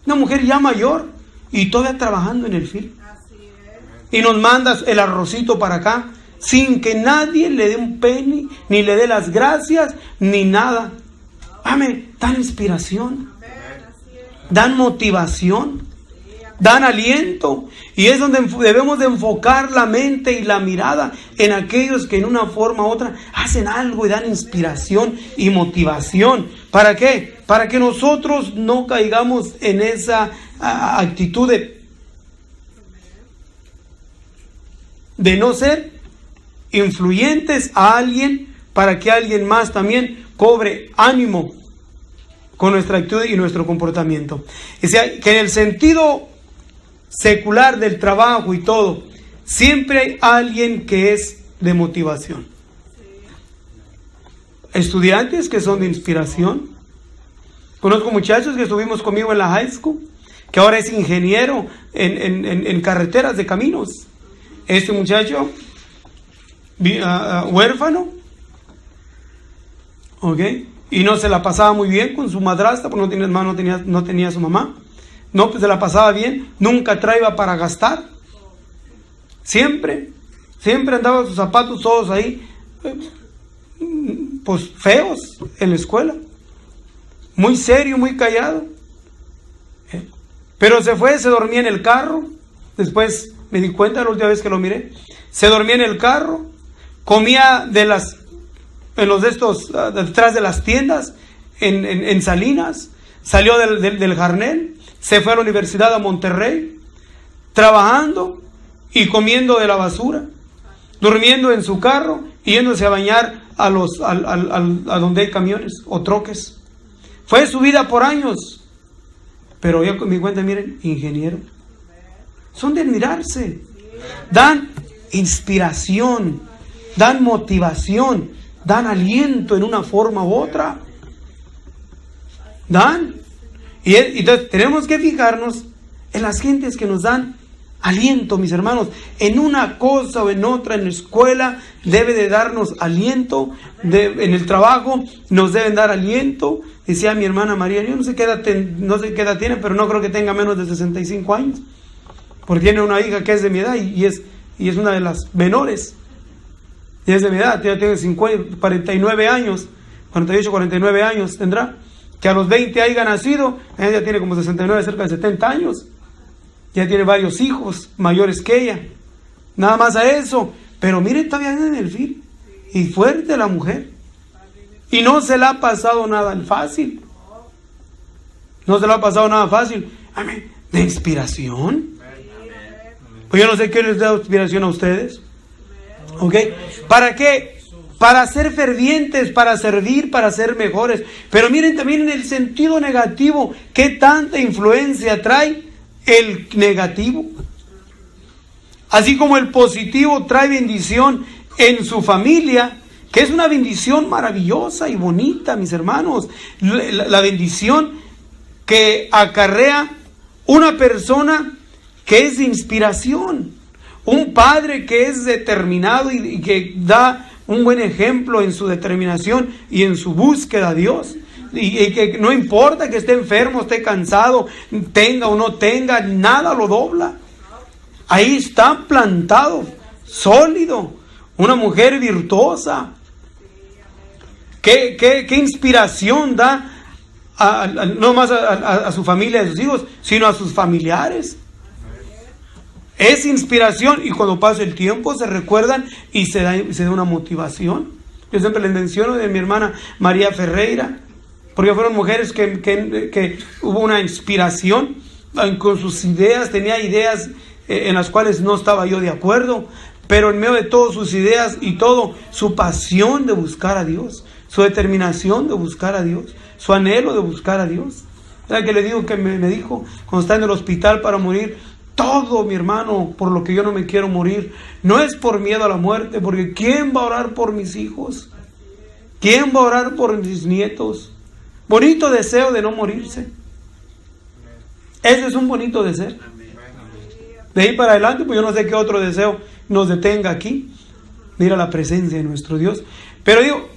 Una mujer ya mayor y todavía trabajando en el film. Y nos manda el arrocito para acá, sin que nadie le dé un penny, ni le dé las gracias, ni nada. Amén. Dan inspiración, dan motivación, dan aliento. Y es donde debemos de enfocar la mente y la mirada en aquellos que en una forma u otra hacen algo y dan inspiración y motivación. ¿Para qué? Para que nosotros no caigamos en esa actitud de no ser influyentes a alguien para que alguien más también cobre ánimo con nuestra actitud y nuestro comportamiento. O sea, que en el sentido secular del trabajo y todo, siempre hay alguien que es de motivación. Estudiantes que son de inspiración. Conozco muchachos que estuvimos conmigo en la high school, que ahora es ingeniero en carreteras de caminos. Este muchacho, huérfano, ¿ok? Y no se la pasaba muy bien con su madrastra, porque no tenía hermano, no tenía su mamá. No, pues se la pasaba bien, nunca traía para gastar. Siempre andaba sus zapatos todos ahí, pues feos en la escuela. Muy serio, muy callado. Pero se fue, se dormía en el carro. Después me di cuenta la última vez que lo miré. Se dormía en el carro, comía detrás de las tiendas, en Salinas, salió del Jarnel, se fue a la universidad a Monterrey, trabajando y comiendo de la basura, durmiendo en su carro y yéndose a bañar a donde hay camiones o troques. Fue su vida por años. Pero yo con mi cuenta, miren, ingeniero. Son de admirarse. Dan inspiración, dan motivación, dan aliento en una forma u otra. Dan. Y entonces tenemos que fijarnos en las gentes que nos dan aliento, mis hermanos. En una cosa o en otra, en la escuela debe de darnos aliento, en el trabajo nos deben dar aliento. Decía mi hermana María, yo no sé qué edad tiene, pero no creo que tenga menos de 65 años. Porque tiene una hija que es de mi edad y es una de las menores. Y es de mi edad, ya tiene 49 años, 48, 49 años tendrá. Que a los 20 haya nacido, ella tiene como 69, cerca de 70 años. Ya tiene varios hijos mayores que ella. Nada más a eso. Pero mire, todavía en el film. Y fuerte la mujer. Y no se le ha pasado nada fácil. No se le ha pasado nada fácil. Amén. ¿De inspiración? Pues yo no sé qué les da inspiración a ustedes. ¿Ok? ¿Para qué? Para ser fervientes, para servir, para ser mejores. Pero miren también en el sentido negativo, ¿qué tanta influencia trae el negativo? Así como el positivo trae bendición en su familia, que es una bendición maravillosa y bonita, mis hermanos. La bendición que acarrea una persona que es de inspiración. Un padre que es determinado y que da un buen ejemplo en su determinación y en su búsqueda a Dios. Y que no importa que esté enfermo, esté cansado, tenga o no tenga, nada lo dobla. Ahí está plantado, sólido. Una mujer virtuosa. ¿Qué inspiración da no más a su familia, a sus hijos, sino a sus familiares? Es inspiración, y cuando pasa el tiempo se recuerdan y se da una motivación. Yo siempre les menciono de mi hermana María Ferreira, porque fueron mujeres que hubo una inspiración con sus ideas. Tenía ideas en las cuales no estaba yo de acuerdo, pero en medio de todas sus ideas y todo, su pasión de buscar a Dios, su determinación de buscar a Dios, su anhelo de buscar a Dios. ¿Sabe qué le digo? Que me dijo cuando está en el hospital para morir: todo, mi hermano, por lo que yo no me quiero morir, no es por miedo a la muerte, porque ¿quién va a orar por mis hijos? ¿Quién va a orar por mis nietos? Bonito deseo de no morirse. Ese es un bonito deseo. De ahí para adelante, pues yo no sé qué otro deseo nos detenga aquí. Mira la presencia de nuestro Dios. Pero digo,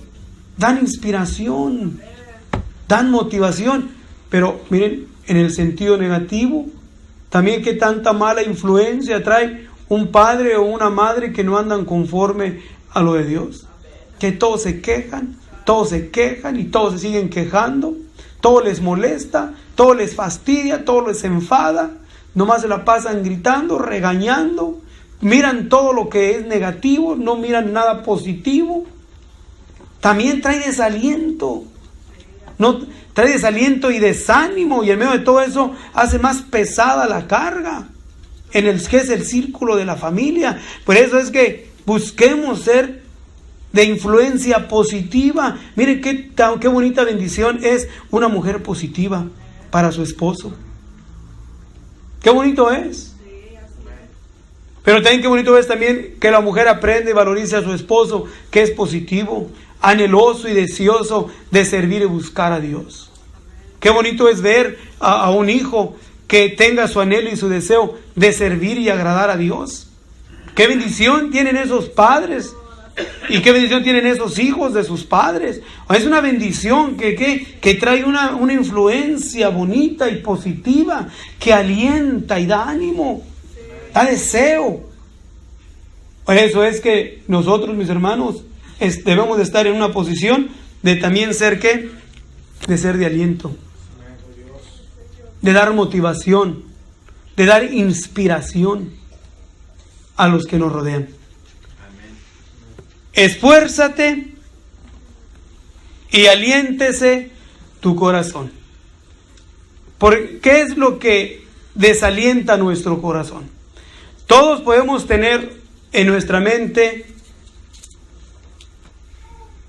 dan inspiración, dan motivación. Pero miren, en el sentido negativo, también que tanta mala influencia trae un padre o una madre que no andan conforme a lo de Dios. Que todos se quejan y todos se siguen quejando. Todo les molesta, todo les fastidia, todo les enfada. Nomás se la pasan gritando, regañando. Miran todo lo que es negativo, no miran nada positivo. También trae desaliento. No, trae desaliento y desánimo. Y en medio de todo eso hace más pesada la carga. En el que es el círculo de la familia. Por eso es que busquemos ser de influencia positiva. Miren qué bonita bendición es una mujer positiva para su esposo. Qué bonito es. Pero también qué bonito es también que la mujer aprenda y valorice a su esposo, que es positivo, anheloso y deseoso de servir y buscar a Dios. Qué bonito es ver a un hijo que tenga su anhelo y su deseo de servir y agradar a Dios. Qué bendición tienen esos padres y qué bendición tienen esos hijos de sus padres. Es una bendición que trae una influencia bonita y positiva, que alienta y da ánimo, da deseo. Por eso es que nosotros, mis hermanos, debemos de estar en una posición de también ser ¿qué? De ser de aliento, de dar motivación, de dar inspiración a los que nos rodean. Esfuérzate y aliéntese tu corazón. ¿Por qué es lo que desalienta nuestro corazón? Todos podemos tener en nuestra mente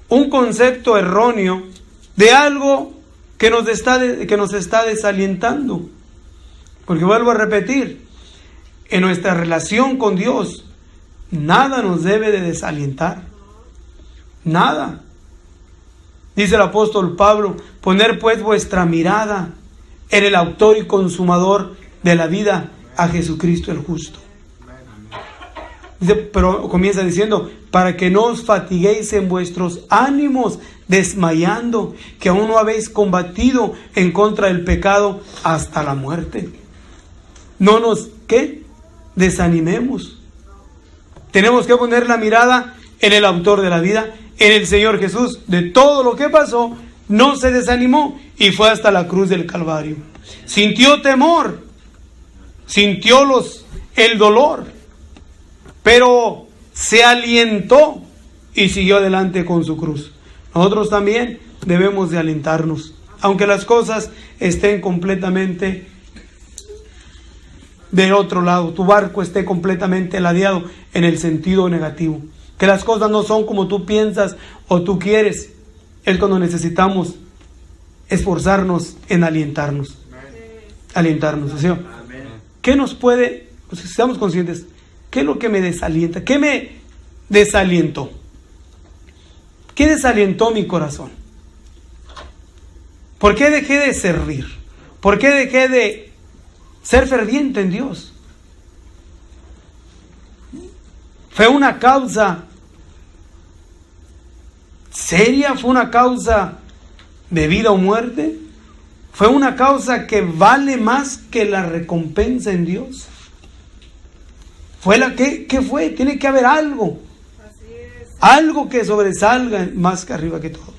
un concepto erróneo de algo que nos está desalientando. Porque vuelvo a repetir, en nuestra relación con Dios, nada nos debe de desalientar. Nada. Dice el apóstol Pablo, poner pues vuestra mirada en el autor y consumador de la vida, a Jesucristo el justo. Dice, pero comienza diciendo, para que no os fatiguéis en vuestros ánimos, desmayando, que aún no habéis combatido en contra del pecado hasta la muerte. No nos, ¿qué? Desanimemos. Tenemos que poner la mirada en el autor de la vida, en el Señor Jesús. De todo lo que pasó, no se desanimó y fue hasta la cruz del Calvario. Sintió temor, sintió el dolor, pero se alientó y siguió adelante con su cruz. Nosotros también debemos de alentarnos, aunque las cosas estén completamente del otro lado, tu barco esté completamente ladeado en el sentido negativo, que las cosas no son como tú piensas o tú quieres. Es cuando necesitamos esforzarnos en alientarnos. Alientarnos, ¿sí? ¿Qué nos puede, pues, si estamos conscientes, qué es lo que me desalienta? ¿Qué me desalientó? ¿Qué desalentó mi corazón? ¿Por qué dejé de servir? ¿Por qué dejé de ser ferviente en Dios? ¿Fue una causa seria? ¿Fue una causa de vida o muerte? ¿Fue una causa que vale más que la recompensa en Dios? ¿Qué fue? Tiene que haber algo. Algo que sobresalga más que arriba que todo.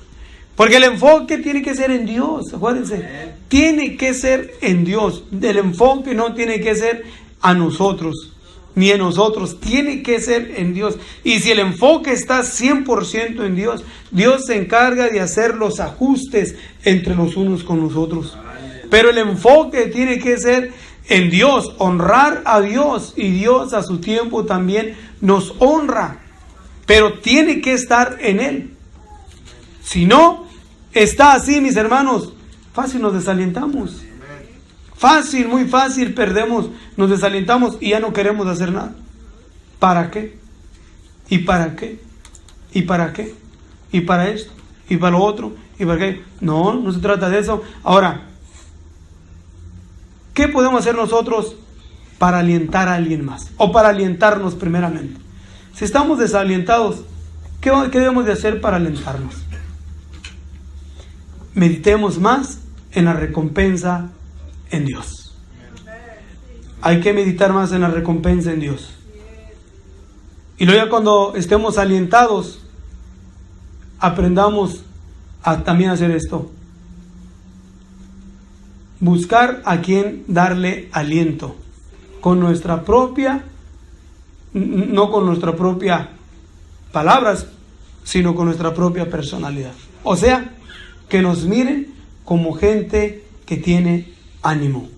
Porque el enfoque tiene que ser en Dios. Acuérdense, tiene que ser en Dios. El enfoque no tiene que ser a nosotros, ni en nosotros. Tiene que ser en Dios. Y si el enfoque está 100% en Dios, Dios se encarga de hacer los ajustes entre los unos con los otros. Pero el enfoque tiene que ser en Dios, honrar a Dios, y Dios a su tiempo también nos honra, pero tiene que estar en Él. Si no está así, mis hermanos, fácil nos desalientamos. Fácil, muy fácil perdemos, nos desalientamos y ya no queremos hacer nada. ¿Para qué? ¿Y para qué? ¿Y para qué? ¿Y para esto? y para lo otro, y para aquello. No, no se trata de eso. Ahora, ¿qué podemos hacer nosotros para alientar a alguien más? O para alientarnos primeramente. Si estamos desalientados, ¿qué debemos de hacer para alentarnos? Meditemos más en la recompensa en Dios. Hay que meditar más en la recompensa en Dios. Y luego ya cuando estemos alientados, aprendamos a también hacer esto. Buscar a quien darle aliento. Con nuestra propia, no con nuestra propia palabras, sino con nuestra propia personalidad. O sea, que nos miren como gente que tiene ánimo.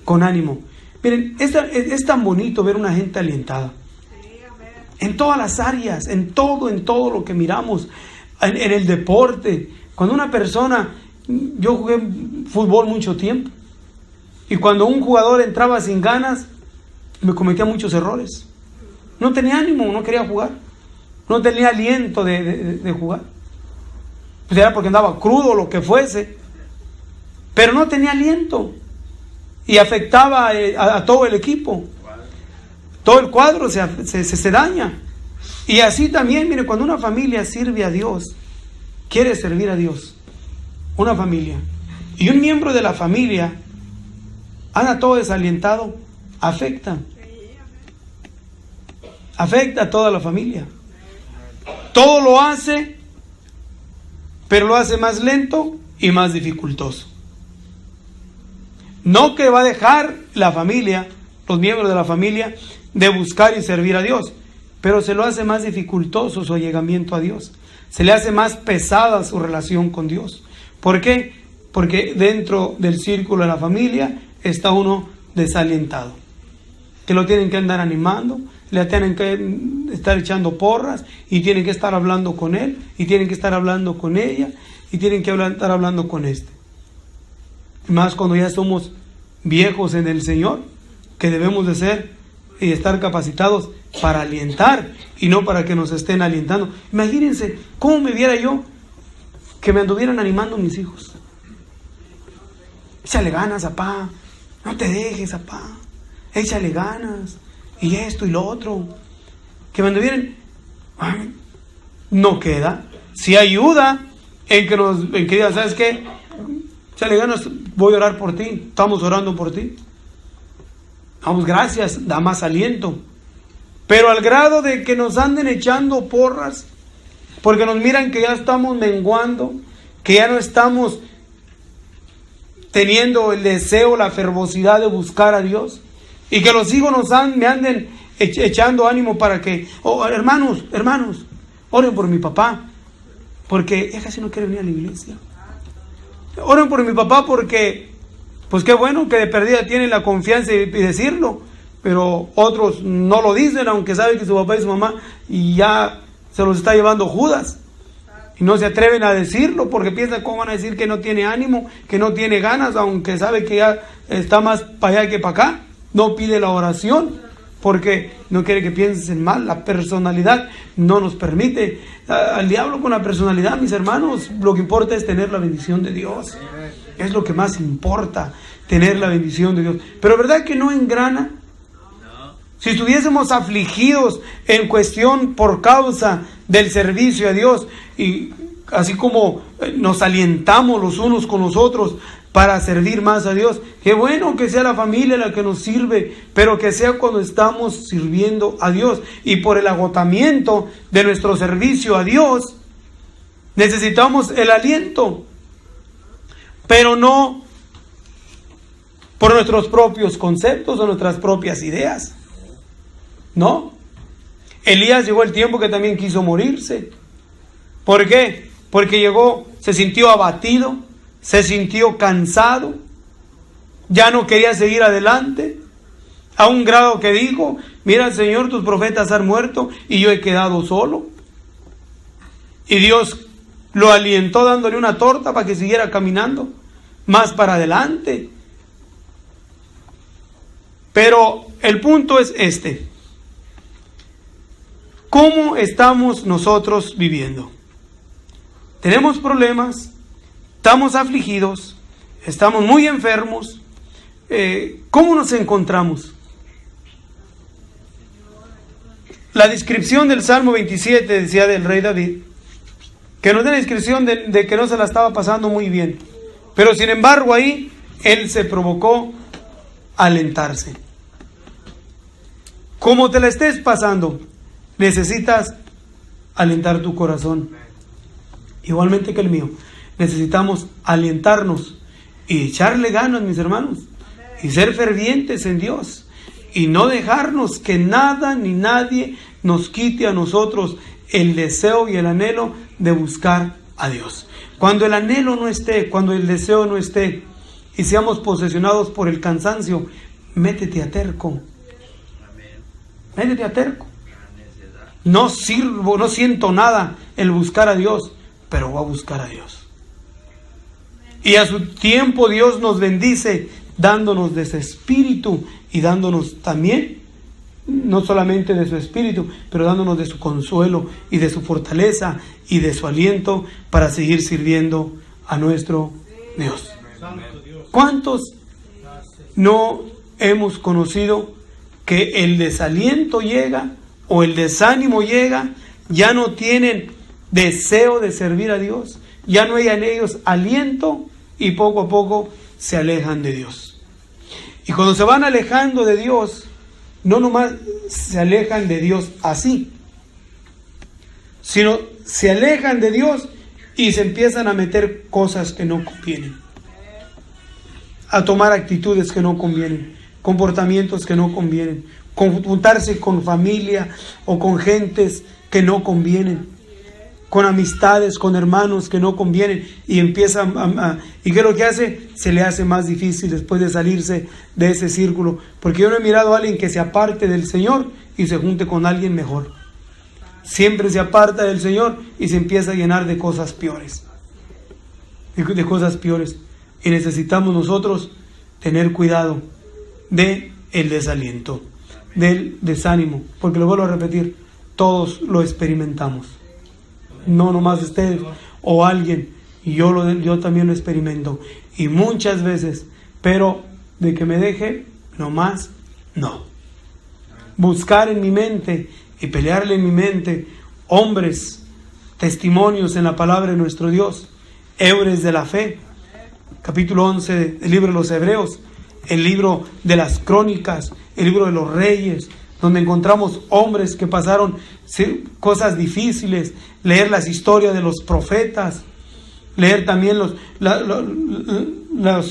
Con ánimo. Miren, es tan bonito ver una gente alientada. En todas las áreas, en todo lo que miramos, en el deporte. Cuando una persona, yo jugué fútbol mucho tiempo, y cuando un jugador entraba sin ganas, me cometía muchos errores. No tenía ánimo, no quería jugar, no tenía aliento de jugar. Pues era porque andaba crudo o lo que fuese, pero no tenía aliento, y afectaba a todo el equipo. Todo el cuadro se daña. Y así también, mire, cuando una familia sirve a Dios, quiere servir a Dios, una familia, y un miembro de la familia anda todo desalientado, afecta a toda la familia. Todo lo hace, pero lo hace más lento y más dificultoso. No que va a dejar la familia, los miembros de la familia, de buscar y servir a Dios, pero se lo hace más dificultoso su allegamiento a Dios. Se le hace más pesada su relación con Dios. ¿Por qué? Porque dentro del círculo de la familia está uno desalientado, que lo tienen que andar animando, le tienen que estar echando porras, y tienen que estar hablando con él, y tienen que estar hablando con ella, y tienen que estar hablando con este. Más cuando ya somos viejos en el Señor, que debemos de ser y estar capacitados para alientar y no para que nos estén alientando. Imagínense cómo me viera yo que me anduvieran animando mis hijos. Échale ganas, papá, no te dejes, papá, échale ganas, y esto y lo otro. Que me anduvieran, no queda. Si ayuda en que digan, ¿sabes qué? Échale ganas, voy a orar por ti, estamos orando por ti. Damos gracias, da más aliento. Pero al grado de que nos anden echando porras, porque nos miran que ya estamos menguando, que ya no estamos teniendo el deseo, la fervosidad de buscar a Dios, y que los hijos me anden echando ánimo para que, hermanos, oren por mi papá, porque él casi no quiere venir a la iglesia. Oren por mi papá porque, pues qué bueno que de perdida tienen la confianza y decirlo, pero otros no lo dicen, aunque saben que su papá y su mamá y ya se los está llevando Judas, y no se atreven a decirlo porque piensan cómo van a decir que no tiene ánimo, que no tiene ganas, aunque sabe que ya está más para allá que para acá. No pide la oración porque no quiere que piensen mal. La personalidad no nos permite. Al diablo con la personalidad, mis hermanos, lo que importa es tener la bendición de Dios. Es lo que más importa, tener la bendición de Dios. Pero ¿verdad que no engrana? Si estuviésemos afligidos en cuestión por causa del servicio a Dios, y así como nos alientamos los unos con los otros para servir más a Dios, qué bueno que sea la familia la que nos sirve, pero que sea cuando estamos sirviendo a Dios, y por el agotamiento de nuestro servicio a Dios necesitamos el aliento, pero no por nuestros propios conceptos o nuestras propias ideas. No. Elías llegó el tiempo que también quiso morirse. ¿Por qué? Porque se sintió abatido, se sintió cansado, ya no quería seguir adelante, a un grado que dijo, mira Señor, tus profetas han muerto y yo he quedado solo. Y Dios lo alientó dándole una torta para que siguiera caminando más para adelante. Pero el punto es este: ¿cómo estamos nosotros viviendo? tenemos problemas, estamos afligidos, estamos muy enfermos. ¿Cómo nos encontramos? La descripción del Salmo 27 decía del rey David, que nos da la descripción de que no se la estaba pasando muy bien, pero sin embargo ahí él se provocó alentarse. Como te la estés pasando, necesitas alentar tu corazón, igualmente que el mío. Necesitamos alientarnos y echarle ganas, mis hermanos, y ser fervientes en Dios, y no dejarnos que nada ni nadie nos quite a nosotros el deseo y el anhelo de buscar a Dios. Cuando el anhelo no esté, cuando el deseo no esté, y seamos posesionados por el cansancio, métete a terco. Métete a terco. No sirvo, no siento nada el buscar a Dios, pero voy a buscar a Dios. Y a su tiempo Dios nos bendice, dándonos de su espíritu y dándonos también, no solamente de su espíritu, pero dándonos de su consuelo y de su fortaleza y de su aliento para seguir sirviendo a nuestro Dios. ¿Cuántos no hemos conocido que el desaliento llega o el desánimo llega, ya no tienen deseo de servir a Dios, ya no hay en ellos aliento y poco a poco se alejan de Dios? Y cuando se van alejando de Dios, no nomás se alejan de Dios así, sino se alejan de Dios y se empiezan a meter cosas que no convienen, a tomar actitudes que no convienen, comportamientos que no convienen, juntarse con familia o con gentes que no convienen, con amistades, con hermanos que no convienen, y empieza ¿y qué es lo que hace? Se le hace más difícil después de salirse de ese círculo, porque yo no he mirado a alguien que se aparte del Señor y se junte con alguien mejor. Siempre se aparta del Señor y se empieza a llenar de cosas peores, de cosas peores, y necesitamos nosotros tener cuidado de el desaliento, del desánimo, porque lo vuelvo a repetir, todos lo experimentamos. No nomás ustedes o alguien, y yo también lo experimento, y muchas veces, pero de que me deje, nomás no. Buscar en mi mente y pelearle en mi mente hombres, testimonios en la palabra de nuestro Dios, héroes de la fe. Capítulo 11 del libro de los Hebreos, el libro de las Crónicas, el libro de los Reyes, donde encontramos hombres que pasaron cosas difíciles, leer las historias de los profetas, leer también los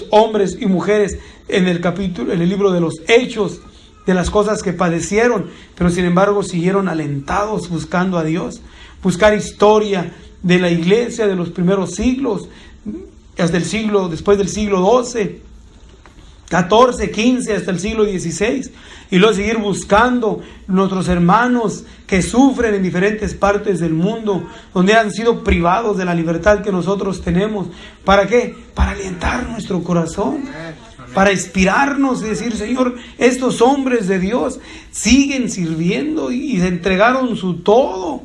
hombres y mujeres en el libro de los Hechos, de las cosas que padecieron, pero sin embargo siguieron alentados buscando a Dios. Buscar historia de la iglesia de los primeros siglos, hasta después del siglo XII, XIV, XV, hasta el siglo XVI, y luego seguir buscando nuestros hermanos que sufren en diferentes partes del mundo, donde han sido privados de la libertad que nosotros tenemos. ¿Para qué? Para alentar nuestro corazón, para inspirarnos y decir: Señor, estos hombres de Dios siguen sirviendo y se entregaron su todo,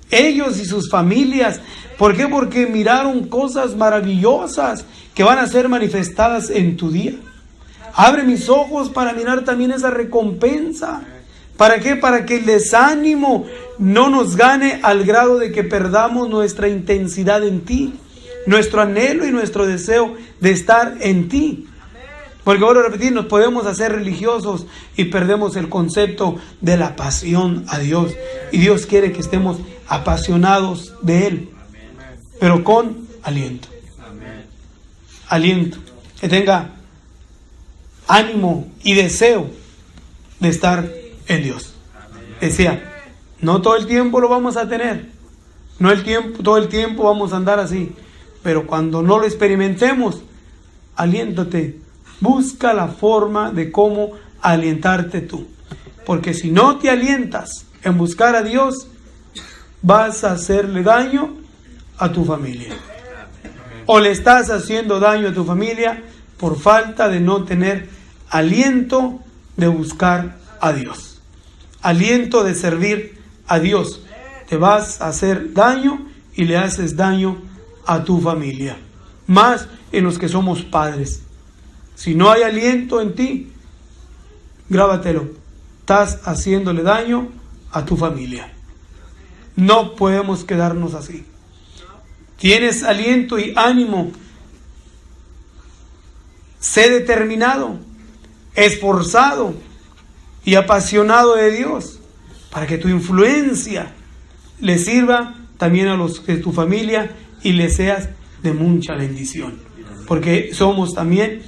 ellos y sus familias. ¿Por qué? Porque miraron cosas maravillosas que van a ser manifestadas en tu día. Abre mis ojos para mirar también esa recompensa. ¿Para qué? Para que el desánimo no nos gane al grado de que perdamos nuestra intensidad en ti, nuestro anhelo y nuestro deseo de estar en ti. Porque, vuelvo a repetir, nos podemos hacer religiosos y perdemos el concepto de la pasión a Dios. Y Dios quiere que estemos apasionados de Él, pero con aliento. Aliento. Que tenga ánimo y deseo de estar en Dios. Decía, no todo el tiempo lo vamos a tener, todo el tiempo vamos a andar así, pero cuando no lo experimentemos, aliéntate, busca la forma de cómo alientarte tú, porque si no te alientas en buscar a Dios, vas a hacerle daño a tu familia, o le estás haciendo daño a tu familia por falta de no tener aliento de buscar a Dios, aliento de servir a Dios. Te vas a hacer daño y le haces daño a tu familia, más en los que somos padres. Si no hay aliento en ti, grábatelo, estás haciéndole daño a tu familia. No podemos quedarnos así. Tienes aliento y ánimo. Sé determinado, esforzado y apasionado de Dios, para que tu influencia le sirva también a los de tu familia y le seas de mucha bendición, porque somos también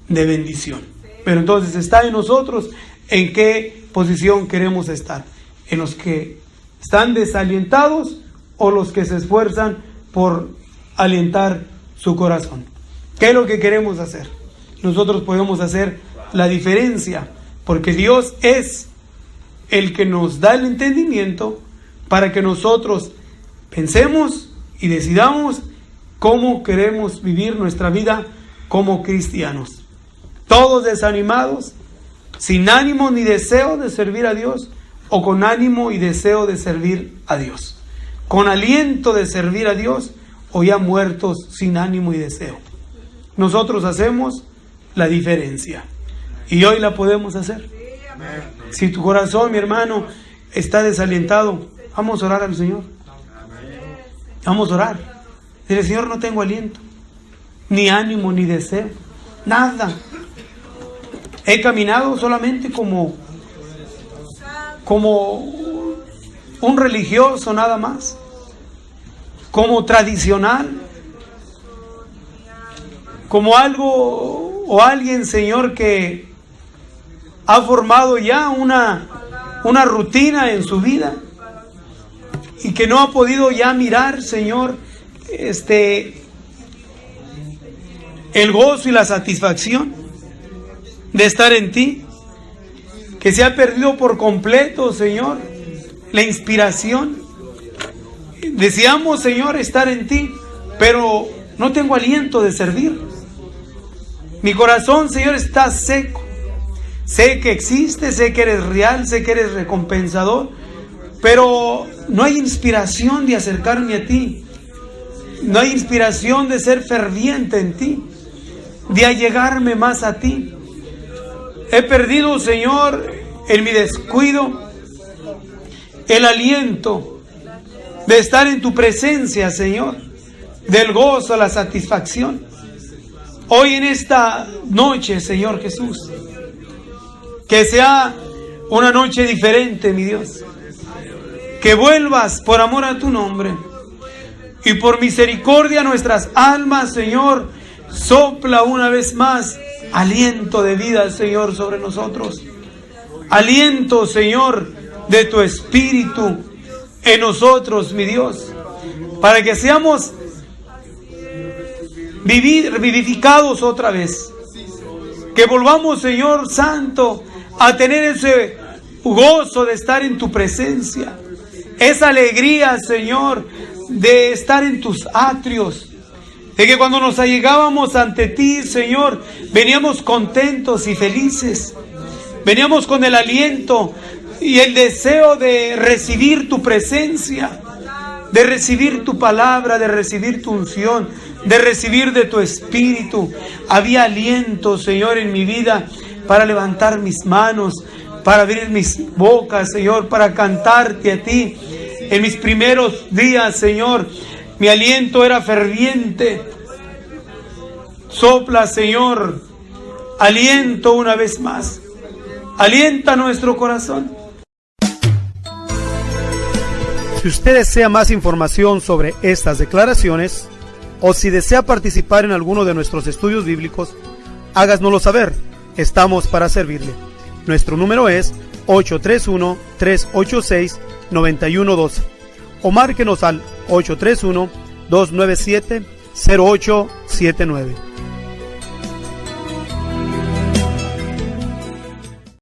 de bendición. Pero entonces está en nosotros en qué posición queremos estar, en los que están desalientados o los que se esfuerzan por alentar su corazón. ¿Qué es lo que queremos hacer? Nosotros podemos hacer la diferencia, porque Dios es el que nos da el entendimiento para que nosotros pensemos y decidamos cómo queremos vivir nuestra vida como cristianos. Todos desanimados, sin ánimo ni deseo de servir a Dios, o con ánimo y deseo de servir a Dios, con aliento de servir a Dios, o ya muertos sin ánimo y deseo. Nosotros hacemos la diferencia y hoy la podemos hacer. Si tu corazón, mi hermano, está desalentado, vamos a orar al Señor. Vamos a orar. Dile: Señor, no tengo aliento, ni ánimo, ni deseo, nada. He caminado solamente como un religioso nada más, como tradicional, como algo o alguien, Señor, que ha formado ya una rutina en su vida y que no ha podido ya mirar, Señor, el gozo y la satisfacción de estar en ti, que se ha perdido por completo, Señor, la inspiración. Deseamos, Señor, estar en ti, pero no tengo aliento de servir. Mi corazón, Señor, está seco. Sé que existes, sé que eres real, sé que eres recompensador, pero no hay inspiración de acercarme a ti. No hay inspiración de ser ferviente en ti, de allegarme más a ti. He perdido, Señor, en mi descuido, el aliento de estar en tu presencia, Señor, del gozo a la satisfacción. Hoy en esta noche, Señor Jesús, que sea una noche diferente, mi Dios. Que vuelvas por amor a tu nombre y por misericordia a nuestras almas, Señor. Sopla una vez más aliento de vida, Señor, sobre nosotros. Aliento, Señor, de tu Espíritu en nosotros, mi Dios, para que seamos vivificados otra vez. Que volvamos, Señor Santo, a tener ese gozo de estar en tu presencia, esa alegría, Señor, de estar en tus atrios, de que cuando nos allegábamos ante ti, Señor, veníamos contentos y felices, veníamos con el aliento y el deseo de recibir tu presencia, de recibir tu palabra, de recibir tu unción, de recibir de tu Espíritu. Había aliento, Señor, en mi vida para levantar mis manos, para abrir mis bocas, Señor, para cantarte a ti. En mis primeros días, Señor, mi aliento era ferviente. Sopla, Señor, aliento una vez más. Alienta nuestro corazón. Si usted desea más información sobre estas declaraciones, o si desea participar en alguno de nuestros estudios bíblicos, háganoslo saber. Estamos para servirle. Nuestro número es 831-386-9112 o márquenos al 831-297-0879.